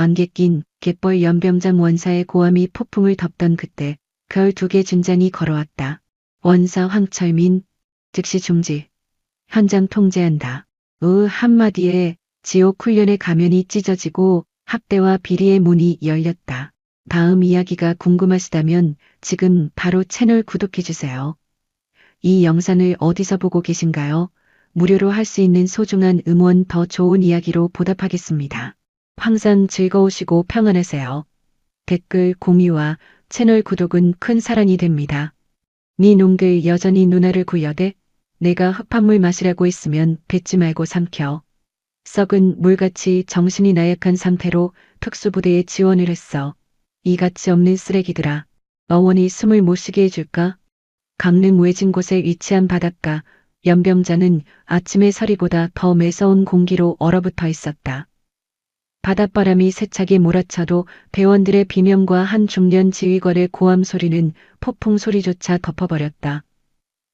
안개 낀 갯벌 연병장 원사의 고함이 폭풍을 덮던 그때 별 2개 준장이 걸어왔다. 원사 황철민, 즉시 중지. 현장 통제한다. 한마디에 지옥 훈련의 가면이 찢어지고 학대와 비리의 문이 열렸다. 다음 이야기가 궁금하시다면 지금 바로 채널 구독해주세요. 이 영상을 어디서 보고 계신가요? 무료로 할 수 있는 소중한 응원, 더 좋은 이야기로 보답하겠습니다. 항상 즐거우시고 평안하세요. 댓글, 공유와 채널 구독은 큰 사랑이 됩니다. 네 놈들 여전히 누나를 구여대? 내가 흑판물 마시라고 했으면 뱉지 말고 삼켜. 썩은 물같이 정신이 나약한 상태로 특수부대에 지원을 했어. 이가치 없는 쓰레기들아. 어원이 숨을 못 쉬게 해줄까? 강릉 외진 곳에 위치한 바닷가, 연병자는 아침의 서리보다 더 매서운 공기로 얼어붙어 있었다. 바닷바람이 세차게 몰아쳐도 대원들의 비명과 한 중년 지휘관의 고함 소리는 폭풍 소리조차 덮어버렸다.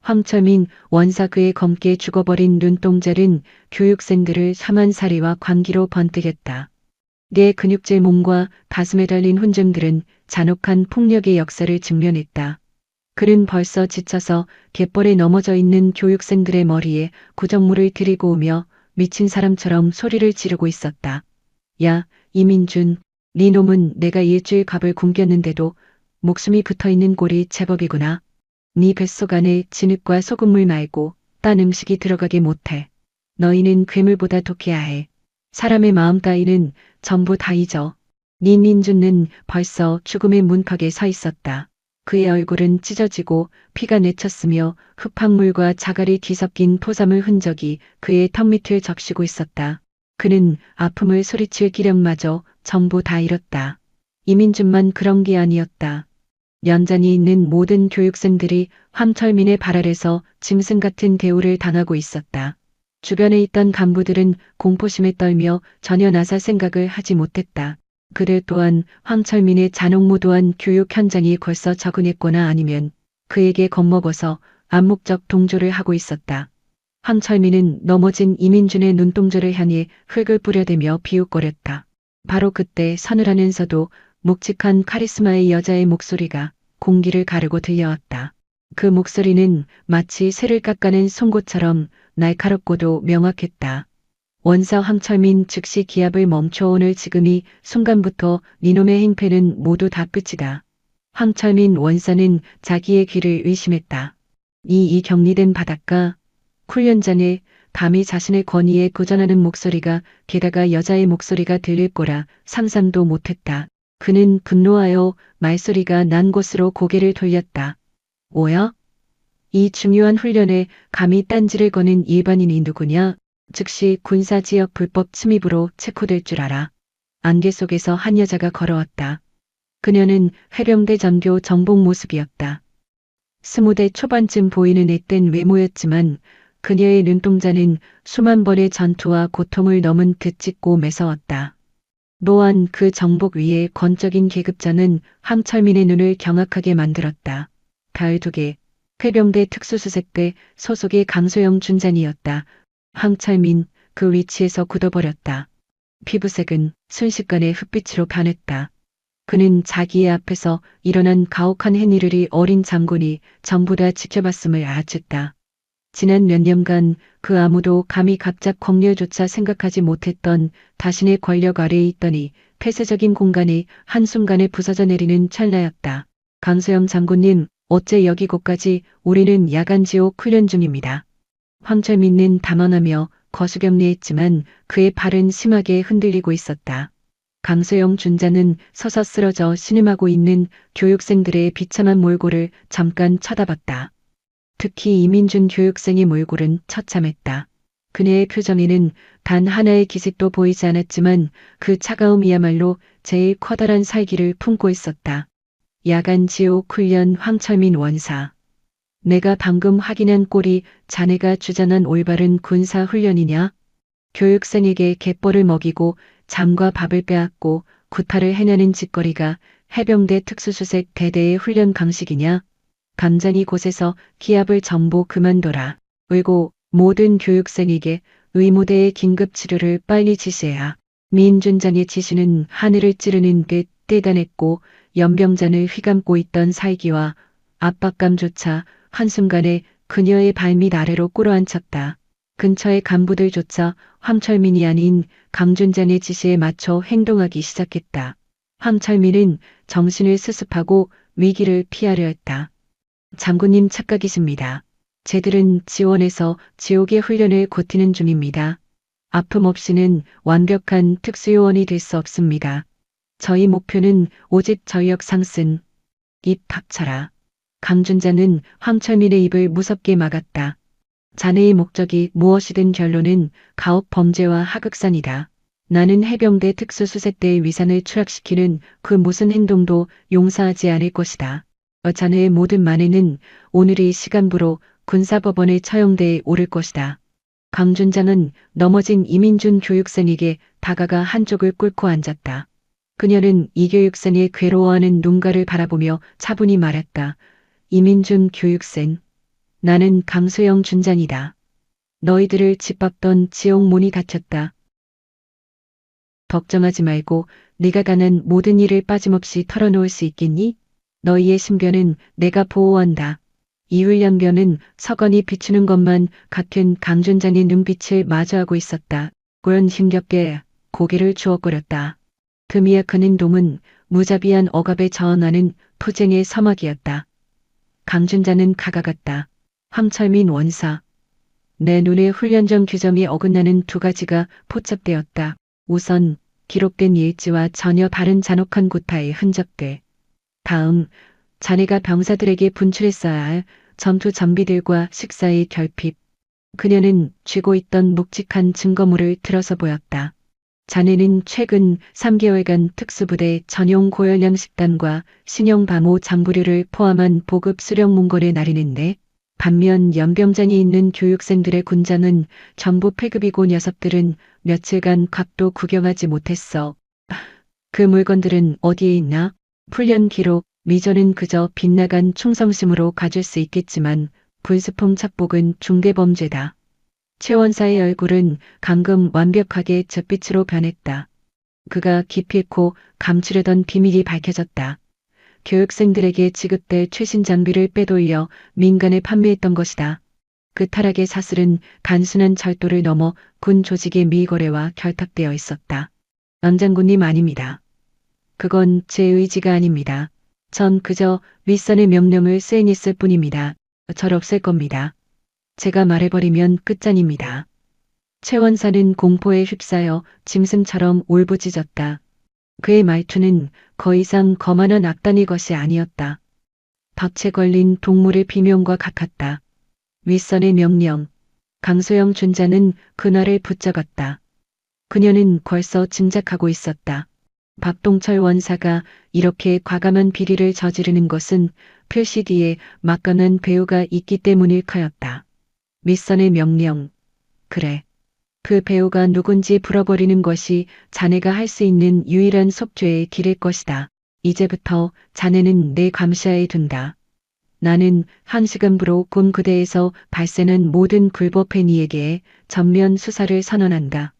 황철민 원사 그의 검게 죽어버린 눈동자는 교육생들을 사만사리와 광기로 번뜩였다. 내 근육질 몸과 가슴에 달린 훈증들은 잔혹한 폭력의 역사를 직면했다. 그는 벌써 지쳐서 갯벌에 넘어져 있는 교육생들의 머리에 구정물을 들이고 오며 미친 사람처럼 소리를 지르고 있었다. 야, 이민준, 네 놈은 내가 일주일 갑을 굶겼는데도 목숨이 붙어있는 꼴이 제법이구나. 네 뱃속 안에 진흙과 소금물 말고 딴 음식이 들어가게 못해. 너희는 괴물보다 독해야 해. 사람의 마음 따위는 전부 다 잊어. 네 민준은 벌써 죽음의 문턱에 서 있었다. 그의 얼굴은 찢어지고 피가 내쳤으며 흙탕물과 자갈이 뒤섞인 토사물 흔적이 그의 턱 밑을 적시고 있었다. 그는 아픔을 소리칠 기력마저 전부 다 잃었다. 이민준만 그런 게 아니었다. 연장이 있는 모든 교육생들이 황철민의 발 아래서 짐승 같은 대우를 당하고 있었다. 주변에 있던 간부들은 공포심에 떨며 전혀 나설 생각을 하지 못했다. 그들 또한 황철민의 잔혹무도한 교육 현장이 벌써 적응했거나 아니면 그에게 겁먹어서 암묵적 동조를 하고 있었다. 황철민은 넘어진 이민준의 눈동자를 향해 흙을 뿌려대며 비웃거렸다. 바로 그때 서늘하면서도 묵직한 카리스마의 여자의 목소리가 공기를 가르고 들려왔다. 그 목소리는 마치 새를 깎아낸 송곳처럼 날카롭고도 명확했다. 원사 황철민 즉시 기합을 멈춰. 오늘 지금이 순간부터 니놈의 행패는 모두 다 끝이다. 황철민 원사는 자기의 귀를 의심했다. 이 격리된 바닷가, 훈련장에 감히 자신의 권위에 도전하는 목소리가 게다가 여자의 목소리가 들릴 거라 상상도 못했다. 그는 분노하여 말소리가 난 곳으로 고개를 돌렸다. 뭐야? 이 중요한 훈련에 감히 딴지를 거는 일반인이 누구냐? 즉시 군사지역 불법 침입으로 체포될 줄 알아. 안개 속에서 한 여자가 걸어왔다. 그녀는 해병대 전교 정복 모습이었다. 20대 초반쯤 보이는 앳된 외모였지만 그녀의 눈동자는 수만 번의 전투와 고통을 넘은 듯 짙고 매서웠다. 또한 그 정복 위에 권적인 계급자는 황철민의 눈을 경악하게 만들었다. 별 2개, 해병대 특수수색대 소속의 강소영 준장이었다. 황철민, 그 위치에서 굳어버렸다. 피부색은 순식간에 흑빛으로 변했다. 그는 자기의 앞에서 일어난 가혹한 행위를 어린 장군이 전부 다 지켜봤음을 알았다. 지난 몇 년간 그 아무도 감히 갑작 권력조차 생각하지 못했던 자신의 권력 아래에 있더니 폐쇄적인 공간에 한순간에 부서져 내리는 찰나였다. 강소영 장군님, 어째 여기 곳까지? 우리는 야간지옥 훈련 중입니다. 황철민은 담원하며 거수경례했지만 그의 발은 심하게 흔들리고 있었다. 강소영 준자는 서서 쓰러져 신음하고 있는 교육생들의 비참한 몰골을 잠깐 쳐다봤다. 특히 이민준 교육생의 몰골은 처참했다. 그녀의 표정에는 단 하나의 기색도 보이지 않았지만 그 차가움이야말로 제일 커다란 살기를 품고 있었다. 야간 지옥 훈련 황철민 원사. 내가 방금 확인한 꼴이 자네가 주장한 올바른 군사 훈련이냐? 교육생에게 갯벌을 먹이고 잠과 밥을 빼앗고 구타를 해내는 짓거리가 해병대 특수수색 대대의 훈련 방식이냐? 당장 이곳에서 기합을 전부 그만둬라. 그리고 모든 교육생에게 의무대의 긴급 치료를 빨리 지시해야. 민준장의 지시는 하늘을 찌르는 듯 대단했고 연병장을 휘감고 있던 살기와 압박감조차 한순간에 그녀의 발밑 아래로 꿇어앉혔다. 근처의 간부들조차 황철민이 아닌 강준장의 지시에 맞춰 행동하기 시작했다. 황철민은 정신을 수습하고 위기를 피하려 했다. 장군님 착각이십니다. 쟤들은 지원에서 지옥의 훈련을 고티는 중입니다. 아픔 없이는 완벽한 특수요원이 될 수 없습니다. 저희 목표는 오직 전력 상승. 입 닥쳐라. 강준자는 황철민의 입을 무섭게 막았다. 자네의 목적이 무엇이든 결론은 가업 범죄와 하극상이다. 나는 해병대 특수수색대의 위상을 추락시키는 그 무슨 행동도 용서하지 않을 것이다. 자네의 모든 만행은 오늘의 시간부로 군사법원의 처형대에 오를 것이다. 강준장은 넘어진 이민준 교육생에게 다가가 한쪽을 꿇고 앉았다. 그녀는 이 교육생의 괴로워하는 눈가를 바라보며 차분히 말했다. 이민준 교육생, 나는 강소영 준장이다. 너희들을 짓밟던 지옥 문이 닫혔다. 걱정하지 말고 네가 가는 모든 일을 빠짐없이 털어놓을 수 있겠니? 너희의 신변은 내가 보호한다. 이훈련병은 서건이 비추는 것만 같은 강준장의 눈빛을 마주하고 있었다. 꿀은 힘겹게 고개를 주워거렸다. 그 미약한 행동은 무자비한 억압에 저항하는 투쟁의 서막이었다. 강준장은 가가갔다. 황철민 원사. 내 눈에 훈련정 규정이 어긋나는 두 가지가 포착되었다. 우선 기록된 일지와 전혀 다른 잔혹한 구타의 흔적들. 다음, 자네가 병사들에게 분출했어야 할 전투 장비들과 식사의 결핍. 그녀는 쥐고 있던 묵직한 증거물을 들어서 보였다. 자네는 최근 3개월간 특수부대 전용 고열량 식단과 신형 방호 장부류를 포함한 보급 수령 문건을 날리는데 반면 연병장이 있는 교육생들의 군장은 전부 폐급이고 녀석들은 며칠간 곽도 구경하지 못했어. 그 물건들은 어디에 있나? 훈련 기록, 미전은 그저 빗나간 충성심으로 가질 수 있겠지만 불스품 착복은 중대범죄다. 최 원사의 얼굴은 방금 완벽하게 잿빛으로 변했다. 그가 기필코 감추려던 비밀이 밝혀졌다. 교육생들에게 지급될 최신 장비를 빼돌려 민간에 판매했던 것이다. 그 타락의 사슬은 단순한 절도를 넘어 군 조직의 미거래와 결탁되어 있었다. 왕장군님 아닙니다. 그건 제 의지가 아닙니다. 전 그저 윗선의 명령을 수행했을 뿐입니다. 절 없앨 겁니다. 제가 말해버리면 끝장입니다. 최 원사는 공포에 휩싸여 짐승처럼 울부짖었다. 그의 말투는 더 이상 거만한 악단의 것이 아니었다. 덫에 걸린 동물의 비명과 같았다. 윗선의 명령. 강소영 준자는 그날을 붙잡았다. 그녀는 벌써 짐작하고 있었다. 박동철 원사가 이렇게 과감한 비리를 저지르는 것은 표시 뒤에 막강한 배우가 있기 때문일 터였다. 윗선의 명령. 그래. 그 배우가 누군지 풀어버리는 것이 자네가 할 수 있는 유일한 속죄의 길일 것이다. 이제부터 자네는 내 감시하에 둔다. 나는 1시간부로 군 부대에서 발생한 모든 불법 행위에게 전면 수사를 선언한다.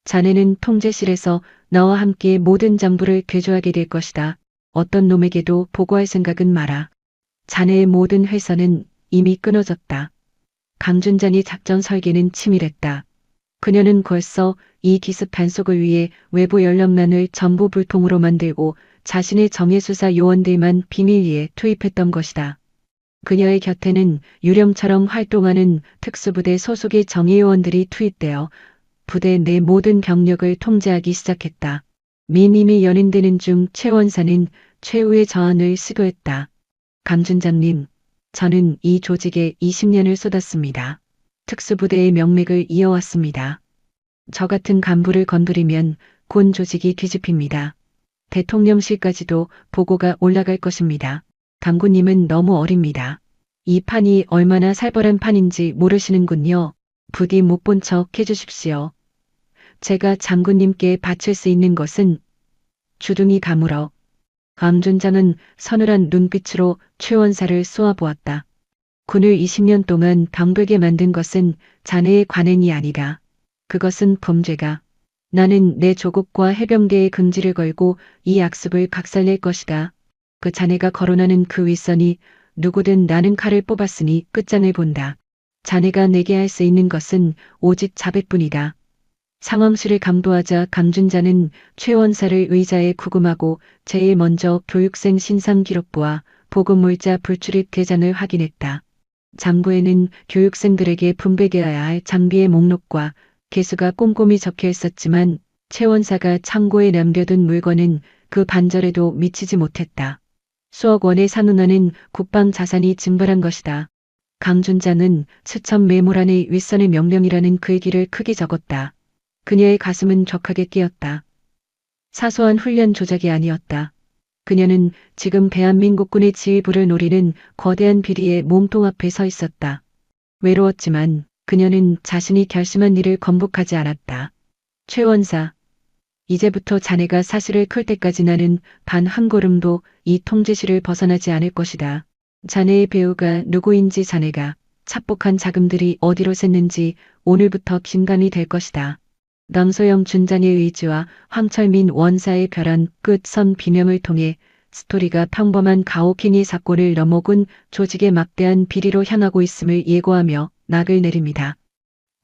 자네는 통제실에서 너와 함께 모든 장부를 개조하게 될 것이다. 어떤 놈에게도 보고할 생각은 마라. 자네의 모든 회선은 이미 끊어졌다. 강준장의 작전 설계는 치밀했다. 그녀는 벌써 이 기습 단속을 위해 외부 연락망을 전부 불통으로 만들고 자신의 정예수사 요원들만 비밀리에 투입했던 것이다. 그녀의 곁에는 유령처럼 활동하는 특수부대 소속의 정예요원들이 투입되어 부대 내 모든 병력을 통제하기 시작했다. 미님이 연인되는 중 최 원사는 최후의 저항을 시도했다. 강준장님, 저는 이 조직에 20년을 쏟았습니다. 특수부대의 명맥을 이어왔습니다. 저 같은 간부를 건드리면 군 조직이 뒤집힙니다. 대통령실까지도 보고가 올라갈 것입니다. 당구님은 너무 어립니다. 이 판이 얼마나 살벌한 판인지 모르시는군요. 부디 못 본 척 해주십시오. 제가 장군님께 바칠 수 있는 것은 주둥이 가물어. 강준장은 서늘한 눈빛으로 최 원사를 쏘아보았다. 군을 20년 동안 병들게 만든 것은 자네의 관행이 아니라 그것은 범죄가 나는 내 조국과 해병대의 긍지를 걸고 이 약속을 박살낼 것이다. 그 자네가 거론하는 그 윗선이 누구든 나는 칼을 뽑았으니 끝장을 본다. 자네가 내게 할 수 있는 것은 오직 자백뿐이다. 상황실을 감도하자 강준자는 최 원사를 의자에 구금하고 제일 먼저 교육생 신상기록부와 보급물자 불출입 대장을 확인했다. 장부에는 교육생들에게 분배되어야 할 장비의 목록과 개수가 꼼꼼히 적혀 있었지만 최 원사가 창고에 남겨둔 물건은 그 반절에도 미치지 못했다. 수억 원의 산운하는 국방 자산이 증발한 것이다. 강준자는 수천 메모 안에 윗선의 명령이라는 글귀를 크게 적었다. 그녀의 가슴은 격하게 뛰었다. 사소한 훈련 조작이 아니었다. 그녀는 지금 대한민국군의 지휘부를 노리는 거대한 비리의 몸통 앞에 서 있었다. 외로웠지만 그녀는 자신이 결심한 일을 건복하지 않았다. 최 원사, 이제부터 자네가 사실을 클 때까지 나는 단 한 걸음도 이 통제실을 벗어나지 않을 것이다. 자네의 배우가 누구인지 자네가 착복한 자금들이 어디로 샜는지 오늘부터 긴감이 될 것이다. 남소영 준장의 의지와 황철민 원사의 벼란 끝선 비명을 통해 스토리가 평범한 가오킹의 사건을 넘어군 조직의 막대한 비리로 향하고 있음을 예고하며 낙을 내립니다.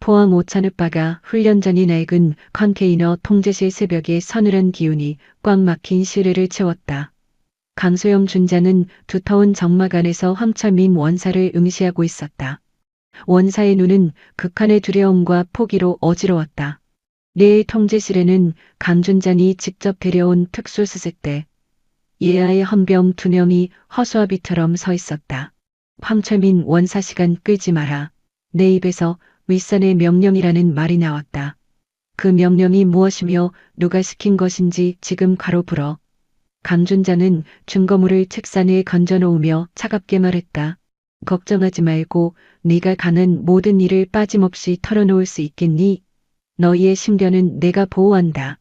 포항 오찬읍바가 훈련장이 낡은 컨테이너 통제실 새벽에 서늘한 기운이 꽉 막힌 실외를 채웠다. 강소영 준장은 두터운 정막 안에서 황철민 원사를 응시하고 있었다. 원사의 눈은 극한의 두려움과 포기로 어지러웠다. 내일 통제실에는 강준장이 직접 데려온 특수수색대 예하의 헌병 2명이 허수아비처럼 서 있었다. 황철민 원사 시간 끌지 마라. 내 입에서 윗선의 명령이라는 말이 나왔다. 그 명령이 무엇이며 누가 시킨 것인지 지금 가로 불어. 강준장은 증거물을 책상 위에 건져놓으며 차갑게 말했다. 걱정하지 말고 네가 가는 모든 일을 빠짐없이 털어놓을 수 있겠니? 너희의 신변은 내가 보호한다.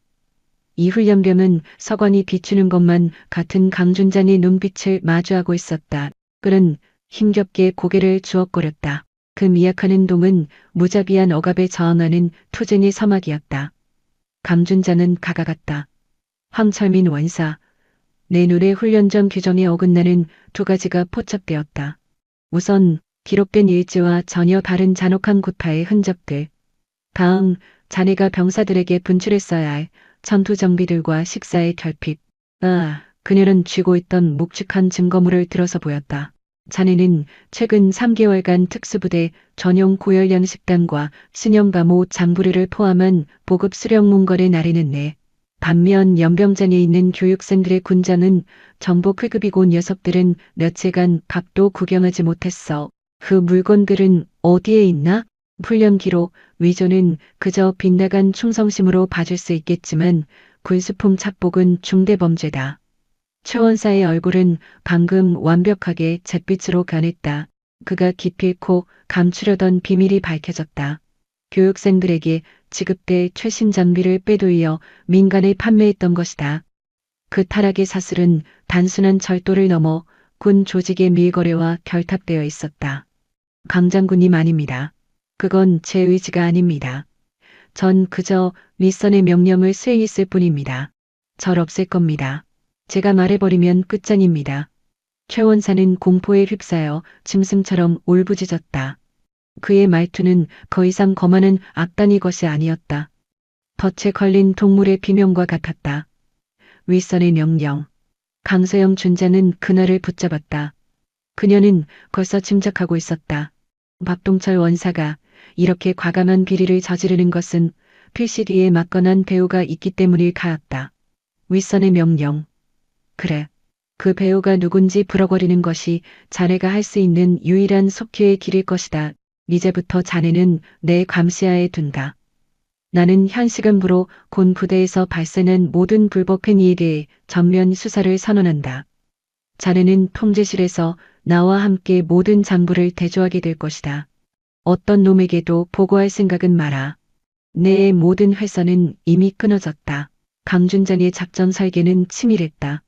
이 훈련병은 서관이 비추는 것만 같은 강준장의 눈빛을 마주하고 있었다. 그는 힘겹게 고개를 주걱거렸다. 그 미약한 행동은 무자비한 억압에 저항하는 투쟁의 서막이었다. 강준장은 가가갔다. 황철민 원사, 내 눈에 훈련전 규정에 어긋나는 두 가지가 포착되었다. 우선 기록된 일지와 전혀 다른 잔혹한 구타의 흔적들. 다음, 자네가 병사들에게 분출했어야 할 전투 정비들과 식사의 결핍. 그녀는 쥐고 있던 묵직한 증거물을 들어서 보였다. 자네는 최근 3개월간 특수부대 전용 고열량 식단과 신형감호 장부류를 포함한 보급 수령 문건을 나르는네. 반면 연병장에 있는 교육생들의 군장은 정복 회급이고 녀석들은 며칠간 밥도 구경하지 못했어. 그 물건들은 어디에 있나? 훈련 기록, 위조는 그저 빗나간 충성심으로 봐줄 수 있겠지만 군수품 착복은 중대범죄다. 최 원사의 얼굴은 방금 완벽하게 잿빛으로 변했다. 그가 기필코 감추려던 비밀이 밝혀졌다. 교육생들에게 지급될 최신 장비를 빼돌려 민간에 판매했던 것이다. 그 타락의 사슬은 단순한 절도를 넘어 군 조직의 밀거래와 결탁되어 있었다. 강 장군님 아닙니다. 그건 제 의지가 아닙니다. 전 그저 윗선의 명령을 수행했을 뿐입니다. 절 없앨 겁니다. 제가 말해버리면 끝장입니다. 최 원사는 공포에 휩싸여 짐승처럼 울부짖었다. 그의 말투는 더 이상 거만한 악단의 것이 아니었다. 덫에 걸린 동물의 비명과 같았다. 윗선의 명령. 강소영 준장은 그날을 붙잡았다. 그녀는 벌써 짐작하고 있었다. 박동철 원사가 이렇게 과감한 비리를 저지르는 것은 PCD에 맞건한 배우가 있기 때문일 가였다. 윗선의 명령. 그래. 그 배우가 누군지 불어버리는 것이 자네가 할 수 있는 유일한 속죄의 길일 것이다. 이제부터 자네는 내 감시하에 둔다. 나는 현 시간부로 곤 부대에서 발생한 모든 불법 행위에 대해 전면 수사를 선언한다. 자네는 통제실에서 나와 함께 모든 장부를 대조하게 될 것이다. 어떤 놈에게도 보고할 생각은 마라. 내 모든 회선은 이미 끊어졌다. 강준장의 작전 설계는 치밀했다.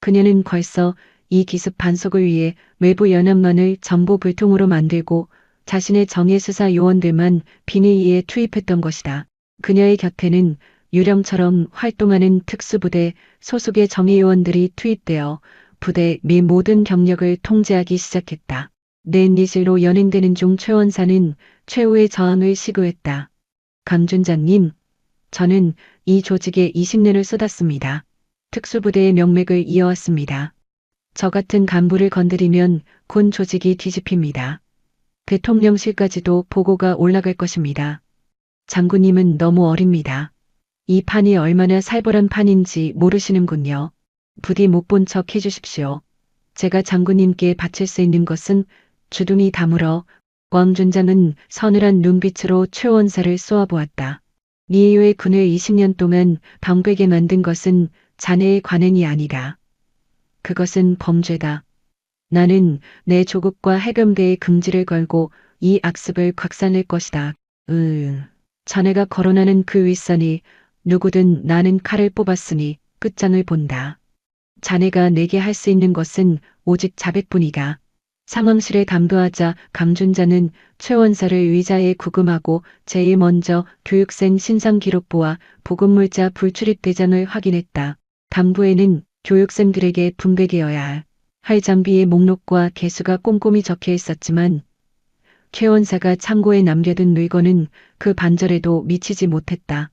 그녀는 벌써 이 기습 반속을 위해 외부 연합만을 전부 불통으로 만들고 자신의 정예 수사 요원들만 비밀리에 투입했던 것이다. 그녀의 곁에는 유령처럼 활동하는 특수부대 소속의 정예요원들이 투입되어 부대 미 모든 경력을 통제하기 시작했다. 넷닛으로 연행되는 중 최원사는 최후의 저항을 시도했다. 강준자님, 저는 이 조직에 20년을 쏟았습니다. 특수부대의 명맥을 이어왔습니다. 저 같은 간부를 건드리면 군 조직이 뒤집힙니다. 대통령실까지도 보고가 올라갈 것입니다. 장군님은 너무 어립니다. 이 판이 얼마나 살벌한 판인지 모르시는군요. 부디 못 본 척 해주십시오. 제가 장군님께 바칠 수 있는 것은 주둥이 다물어. 왕준장은 서늘한 눈빛으로 최원사를 쏘아보았다. 네 이외의 군을 20년 동안 병되게 만든 것은 자네의 관행이 아니라. 그것은 범죄다. 나는 내 조국과 해병대의 긍지를 걸고 이 악습을 곽산낼 것이다. 자네가 거론하는 그 윗선이 누구든 나는 칼을 뽑았으니 끝장을 본다. 자네가 내게 할 수 있는 것은 오직 자백뿐이다. 상황실에 담도하자 강준자는 최원사를 의자에 구금하고 제일 먼저 교육생 신상기록부와 보급물자 불출입 대장을 확인했다. 담부에는 교육생들에게 분배되어야 할 장비의 목록과 개수가 꼼꼼히 적혀 있었지만 최원사가 창고에 남겨둔 물건은 그 반절에도 미치지 못했다.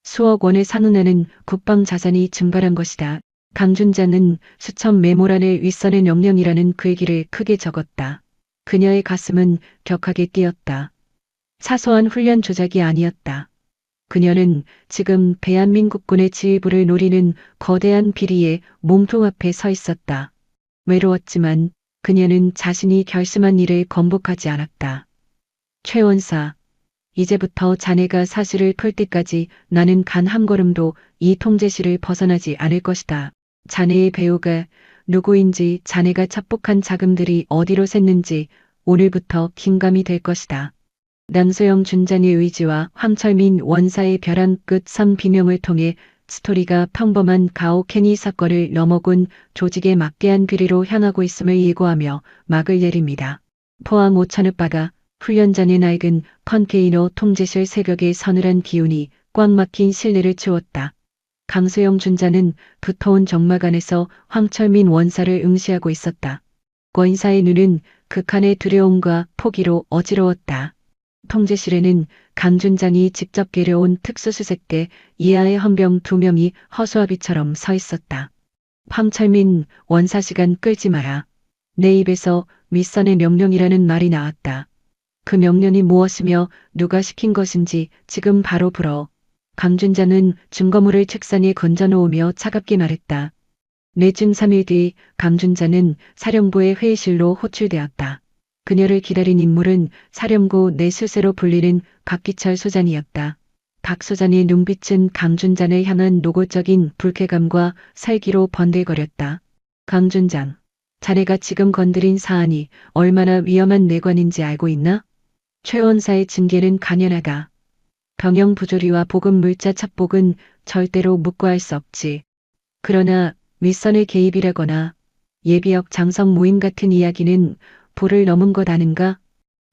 수억 원의 상흔하는 국방 자산이 증발한 것이다. 강준자는 수천 메모란을 윗선의 명령이라는 글귀를 크게 적었다. 그녀의 가슴은 격하게 뛰었다. 사소한 훈련 조작이 아니었다. 그녀는 지금 대한민국군의 지휘부를 노리는 거대한 비리의 몸통 앞에 서 있었다. 외로웠지만 그녀는 자신이 결심한 일을 번복하지 않았다. 최원사, 이제부터 자네가 사실을 풀 때까지 나는 간 한 걸음도 이 통제실을 벗어나지 않을 것이다. 자네의 배우가 누구인지, 자네가 착복한 자금들이 어디로 샜는지 오늘부터 긴감이 될 것이다. 남소영 준장의 의지와 황철민 원사의 벼랑 끝 선 비명을 통해 스토리가 평범한 가오케니 사건을 넘어군 조직의 막대한 비리로 향하고 있음을 예고하며 막을 내립니다. 포항 오천읍 바다 훈련장의 낡은 컨테이너 통제실 새벽의 서늘한 기운이 꽉 막힌 실내를 채웠다. 강소영 준자는 두터운 적막 안에서 황철민 원사를 응시하고 있었다. 원사의 눈은 극한의 두려움과 포기로 어지러웠다. 통제실에는 강준장이 직접 데려온 특수수색대 이하의 헌병 2명이 허수아비처럼 서 있었다. 황철민, 원사 시간 끌지 마라. 내 입에서 윗선의 명령이라는 말이 나왔다. 그 명령이 무엇이며 누가 시킨 것인지 지금 바로 불어. 강준장은 증거물을 책상에 건져놓으며 차갑게 말했다. 내중 3일 뒤 강준장은 사령부의 회의실로 호출되었다. 그녀를 기다린 인물은 사령부 내 수세로 불리는 박기철 소장이었다. 박 소장의 눈빛은 강준장을 향한 노골적인 불쾌감과 살기로 번들거렸다. 강준장, 자네가 지금 건드린 사안이 얼마나 위험한 내관인지 알고 있나? 최원사의 징계는 간연하다. 병영 부조리와 보급 물자 착복은 절대로 묵과할 수 없지. 그러나 윗선의 개입이라거나 예비역 장성 모임 같은 이야기는 보를 넘은 것 아는가?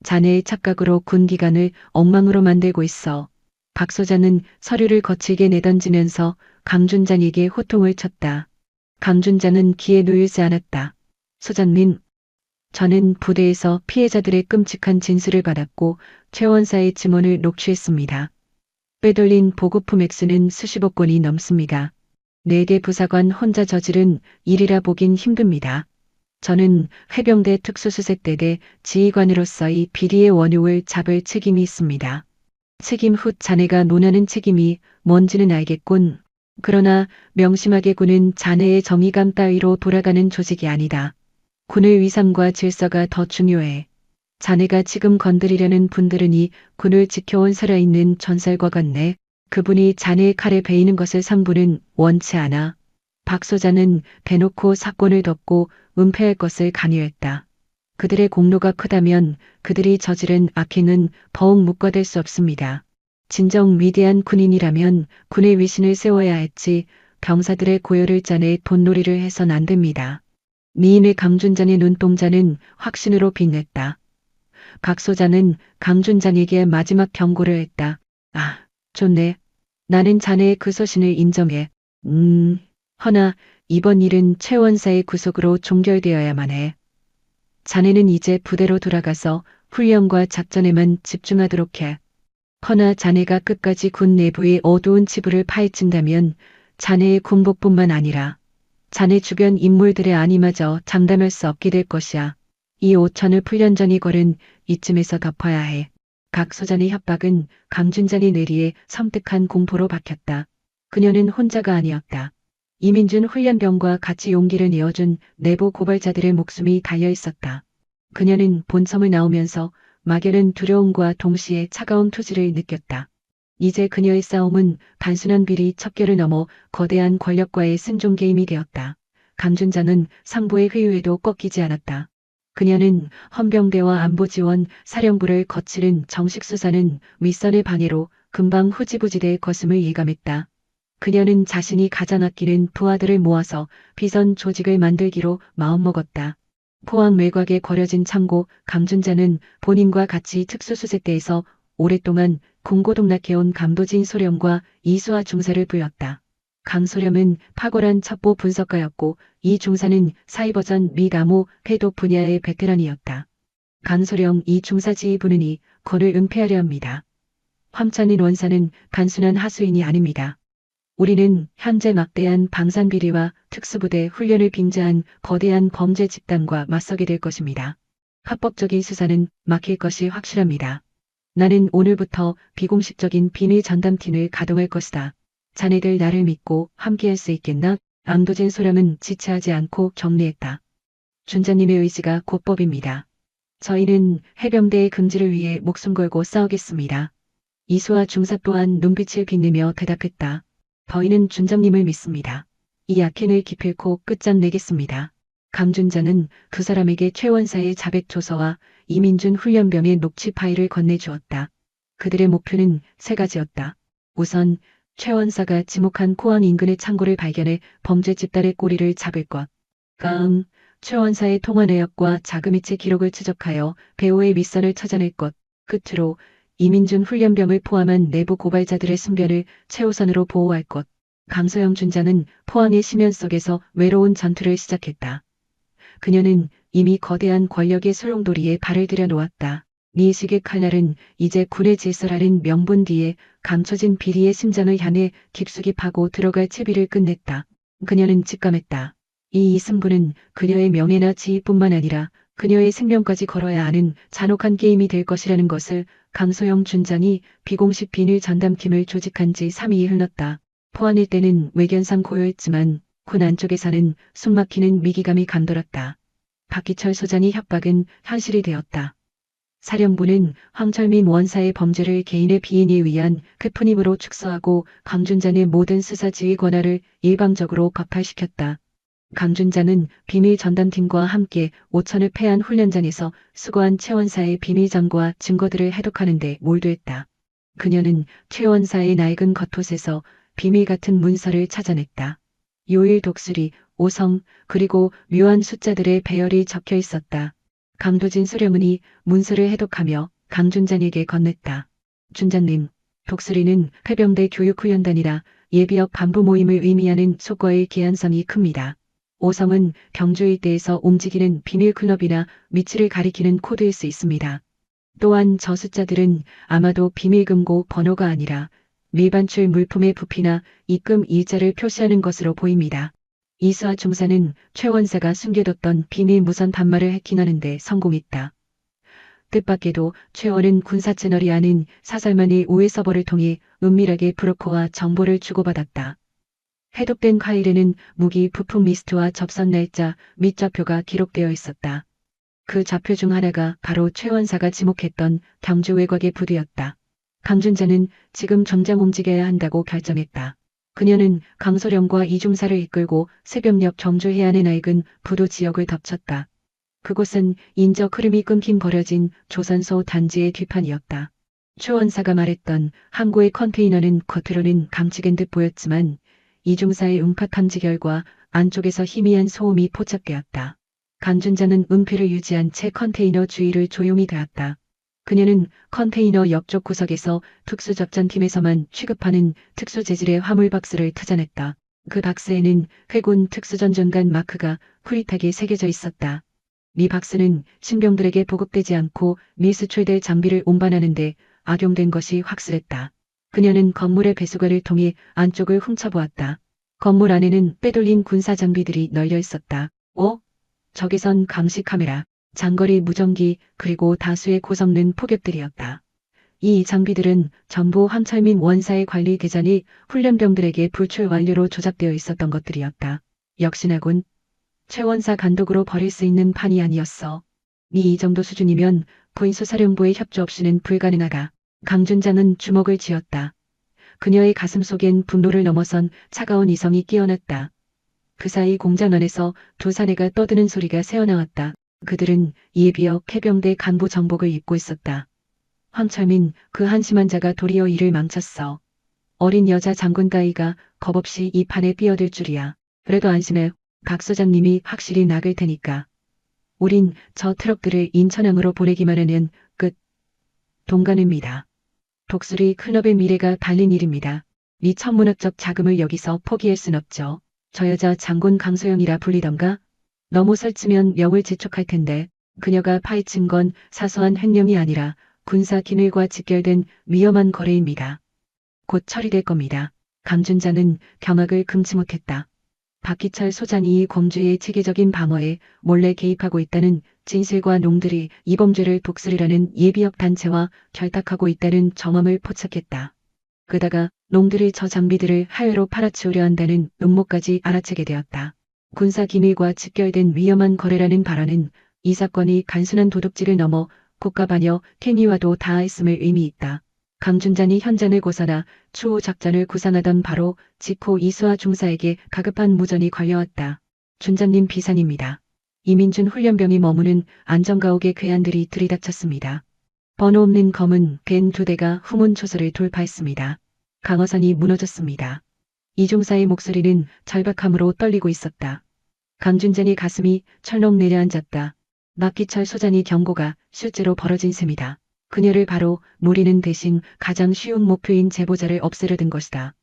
자네의 착각으로 군 기강을 엉망으로 만들고 있어. 박 소장은 서류를 거칠게 내던지면서 강준장에게 호통을 쳤다. 강준장은 기에 놓이지 않았다. 소장님, 저는 부대에서 피해자들의 끔찍한 진술을 받았고 최원사의 증언을 녹취했습니다. 빼돌린 보급품 액수는 수십억 건이 넘습니다. 4개 부사관 혼자 저지른 일이라 보긴 힘듭니다. 저는 해병대 특수수색대대 지휘관으로서 이 비리의 원흉을 잡을 책임이 있습니다. 책임 후 자네가 논하는 책임이 뭔지는 알겠군. 그러나 명심하게 군은 자네의 정의감 따위로 돌아가는 조직이 아니다. 군의 위상과 질서가 더 중요해. 자네가 지금 건드리려는 분들은 이 군을 지켜온 살아있는 전설과 같네. 그분이 자네의 칼에 베이는 것을 상부는 원치 않아. 박 소장은 대놓고 사건을 덮고 은폐할 것을 강요했다. 그들의 공로가 크다면 그들이 저지른 악행은 더욱 묵과될 수 없습니다. 진정 위대한 군인이라면 군의 위신을 세워야 했지 병사들의 고열을 짜내 돈놀이를 해선 안 됩니다. 미인의 강준장의 눈동자는 확신으로 빛냈다. 박 소장은 강준장에게 마지막 경고를 했다. 아, 좋네. 나는 자네의 그 소신을 인정해. 허나 이번 일은 최 원사의 구속으로 종결되어야만 해. 자네는 이제 부대로 돌아가서 훈련과 작전에만 집중하도록 해. 허나 자네가 끝까지 군 내부의 어두운 치부를 파헤친다면 자네의 군복뿐만 아니라 자네 주변 인물들의 안위마저 장담할 수 없게 될 것이야. 이 5천을 훈련전이 걸은 이쯤에서 덮어야 해. 각 소장의 협박은 강준장의 뇌리에 섬뜩한 공포로 박혔다. 그녀는 혼자가 아니었다. 이민준 훈련병과 같이 용기를 내어준 내부 고발자들의 목숨이 달려 있었다. 그녀는 본섬을 나오면서 막연한 두려움과 동시에 차가운 투지를 느꼈다. 이제 그녀의 싸움은 단순한 비리 척결을 넘어 거대한 권력과의 승종 게임이 되었다. 강준장은 상부의 회유에도 꺾이지 않았다. 그녀는 헌병대와 안보지원 사령부를 거치는 정식 수사는 윗선의 방해로 금방 후지부지될 것임을 예감했다. 그녀는 자신이 가장 아끼는 부하들을 모아서 비선 조직을 만들기로 마음먹었다. 포항 외곽에 거려진 창고 강준자는 본인과 같이 특수수색대에서 오랫동안 공고동락해온 감도진 소령과 이수와 중사를 불렀다. 강소령은 탁월한 첩보 분석가였고 이 중사는 사이버전 및 암호 해독 분야의 베테랑이었다. 강소령 이 중사 지휘 부는이 그를 은폐하려 합니다. 황찬인 원사는 단순한 하수인이 아닙니다. 우리는 현재 막대한 방산비리와 특수부대 훈련을 빙자한 거대한 범죄 집단과 맞서게 될 것입니다. 합법적인 수사는 막힐 것이 확실합니다. 나는 오늘부터 비공식적인 비밀 전담팀을 가동할 것이다. 자네들 나를 믿고 함께할 수 있겠나? 안도진 소령은 지체하지 않고 격리했다. 준자님의 의지가 곧 법입니다. 저희는 해병대의 긍지를 위해 목숨 걸고 싸우겠습니다. 이수와 중사 또한 눈빛을 빛내며 대답했다. 저희는 준장님을 믿습니다. 이 악행을 기필코 끝장내겠습니다. 강준자는 두 사람에게 최 원사의 자백조서와 이민준 훈련병의 녹취 파일을 건네주었다. 그들의 목표는 세 가지였다. 우선 최 원사가 지목한 포항 인근의 창고를 발견해 범죄 집단의 꼬리를 잡을 것. 다음 최 원사의 통화 내역과 자금이체 기록을 추적하여 배후의 윗선을 찾아낼 것. 끝으로 이민준 훈련병을 포함한 내부 고발자들의 승변을 최우선으로 보호할 것. 강소영 준장은 포항의 심연 속에서 외로운 전투를 시작했다. 그녀는 이미 거대한 권력의 소용돌이에 발을 들여놓았다. 미식의 칼날은 이제 군의 질서라는 명분 뒤에 감춰진 비리의 심장을 향해 깊숙이 파고 들어갈 채비를 끝냈다. 그녀는 직감했다. 이 이승부는 그녀의 명예나 지위뿐만 아니라 그녀의 생명까지 걸어야 하는 잔혹한 게임이 될 것이라는 것을 강소영 준장이 비공식 비밀 전담팀을 조직한 지 3일이 흘렀다. 포항일 때는 외견상 고요했지만 군 안쪽에서는 숨막히는 위기감이 감돌았다. 박기철 소장의 협박은 현실이 되었다. 사령부는 황철민 원사의 범죄를 개인의 비인에 의한 크푸님으로 축소하고 강준장의 모든 수사 지휘 권한을 일방적으로 박탈시켰다. 강준장은 비밀 전담팀과 함께 5천을 패한 훈련장에서 수거한 최 원사의 비밀 정보와 증거들을 해독하는 데 몰두했다. 그녀는 최 원사의 낡은 겉옷에서 비밀 같은 문서를 찾아냈다. 요일 독수리, 오성, 그리고 묘한 숫자들의 배열이 적혀 있었다. 강도진 수령은이 문서를 해독하며 강준장에게 건넸다. 준장님, 독수리는 해병대 교육훈련단이라 예비역 반부 모임을 의미하는 속어의 개연성이 큽니다. 오성은 경주 일대에서 움직이는 비밀 클럽이나 위치를 가리키는 코드일 수 있습니다. 또한 저 숫자들은 아마도 비밀금고 번호가 아니라 밀반출 물품의 부피나 입금 일자를 표시하는 것으로 보입니다. 이수와 중사는 최 원사가 숨겨뒀던 비밀 무선 단말을 해킹하는 데 성공했다. 뜻밖에도 최 원은 군사 채널이 아닌 사설만의 우회 서버를 통해 은밀하게 브로커와 정보를 주고받았다. 해독된 파일에는 무기 부품 리스트와 접선 날짜 및 좌표가 기록되어 있었다. 그 좌표 중 하나가 바로 최 원사가 지목했던 경주 외곽의 부두였다. 강준자는 지금 정장 움직여야 한다고 결정했다. 그녀는 강소령과 이중사를 이끌고 새벽녘 경주 해안의 낡은 부두 지역을 덮쳤다. 그곳은 인적 흐름이 끊긴 버려진 조선소 단지의 뒤판이었다. 최 원사가 말했던 항구의 컨테이너는 겉으로는 감지된 듯 보였지만 이중사의 음파 탐지 결과 안쪽에서 희미한 소음이 포착되었다. 강준자는 은폐를 유지한 채 컨테이너 주위를 조용히 되었다. 그녀는 컨테이너 옆쪽 구석에서 특수작전팀에서만 취급하는 특수 재질의 화물 박스를 찾아냈다. 그 박스에는 해군 특수전전관 마크가 흐릿하게 새겨져 있었다. 이 박스는 신병들에게 보급되지 않고 미수출될 장비를 운반하는데 악용된 것이 확실했다. 그녀는 건물의 배수관을 통해 안쪽을 훔쳐보았다. 건물 안에는 빼돌린 군사 장비들이 널려 있었다. 저기선 감시 카메라, 장거리 무전기, 그리고 다수의 고성능 포격들이었다. 이 장비들은 전부 황철민 원사의 관리 대전이 훈련병들에게 불출 완료로 조작되어 있었던 것들이었다. 역시나군. 최 원사 단독으로 버릴 수 있는 판이 아니었어. 이 정도 수준이면 군수사령부의 협조 없이는 불가능하다. 강준장은 주먹을 쥐었다. 그녀의 가슴 속엔 분노를 넘어선 차가운 이성이 끼어났다. 그 사이 공장 안에서 두 사내가 떠드는 소리가 새어나왔다. 그들은 예비역 해병대 간부 정복을 입고 있었다. 황철민, 그 한심한 자가 도리어 일을 망쳤어. 어린 여자 장군 따위가 겁없이 이 판에 뛰어들 줄이야. 그래도 안심해. 박 소장님이 확실히 나을 테니까. 우린 저 트럭들을 인천항으로 보내기만 하면 끝. 동간입니다. 독수리 클럽의 미래가 달린 일입니다. 이 천문학적 자금을 여기서 포기할 순 없죠. 저 여자 장군 강소영이라 불리던가? 너무 설치면 명을 재촉할 텐데 그녀가 파헤친 건 사소한 횡령이 아니라 군사 기밀과 직결된 위험한 거래입니다. 곧 처리될 겁니다. 강준자는 경악을 금치 못했다. 박기철 소장이 이 공주의 체계적인 방어에 몰래 개입하고 있다는 진실과 놈들이 이 범죄를 독수리라는 예비역 단체와 결탁하고 있다는 정황을 포착했다. 게다가 놈들이 저 장비들을 하회로 팔아치우려 한다는 음모까지 알아채게 되었다. 군사기밀과 직결된 위험한 거래라는 발언은 이 사건이 단순한 도둑질을 넘어 국가반여 행위와도 닿아있음을 의미있다. 강준잔이 현장을 고사나 추후 작전을 구상하던 바로 직후 이수아 중사에게 가급한 무전이 걸려왔다. 준장님 비산입니다. 이민준 훈련병이 머무는 안전가옥의 괴한들이 들이닥쳤습니다. 번호 없는 검은 벤 2대가 후문초소를 돌파했습니다. 강어선이 무너졌습니다. 이중사의 목소리는 절박함으로 떨리고 있었다. 강준잔의 가슴이 철렁 내려앉았다. 박기철 소장의 경고가 실제로 벌어진 셈이다. 그녀를 바로 노리는 대신 가장 쉬운 목표인 제보자를 없애려 든 것이다.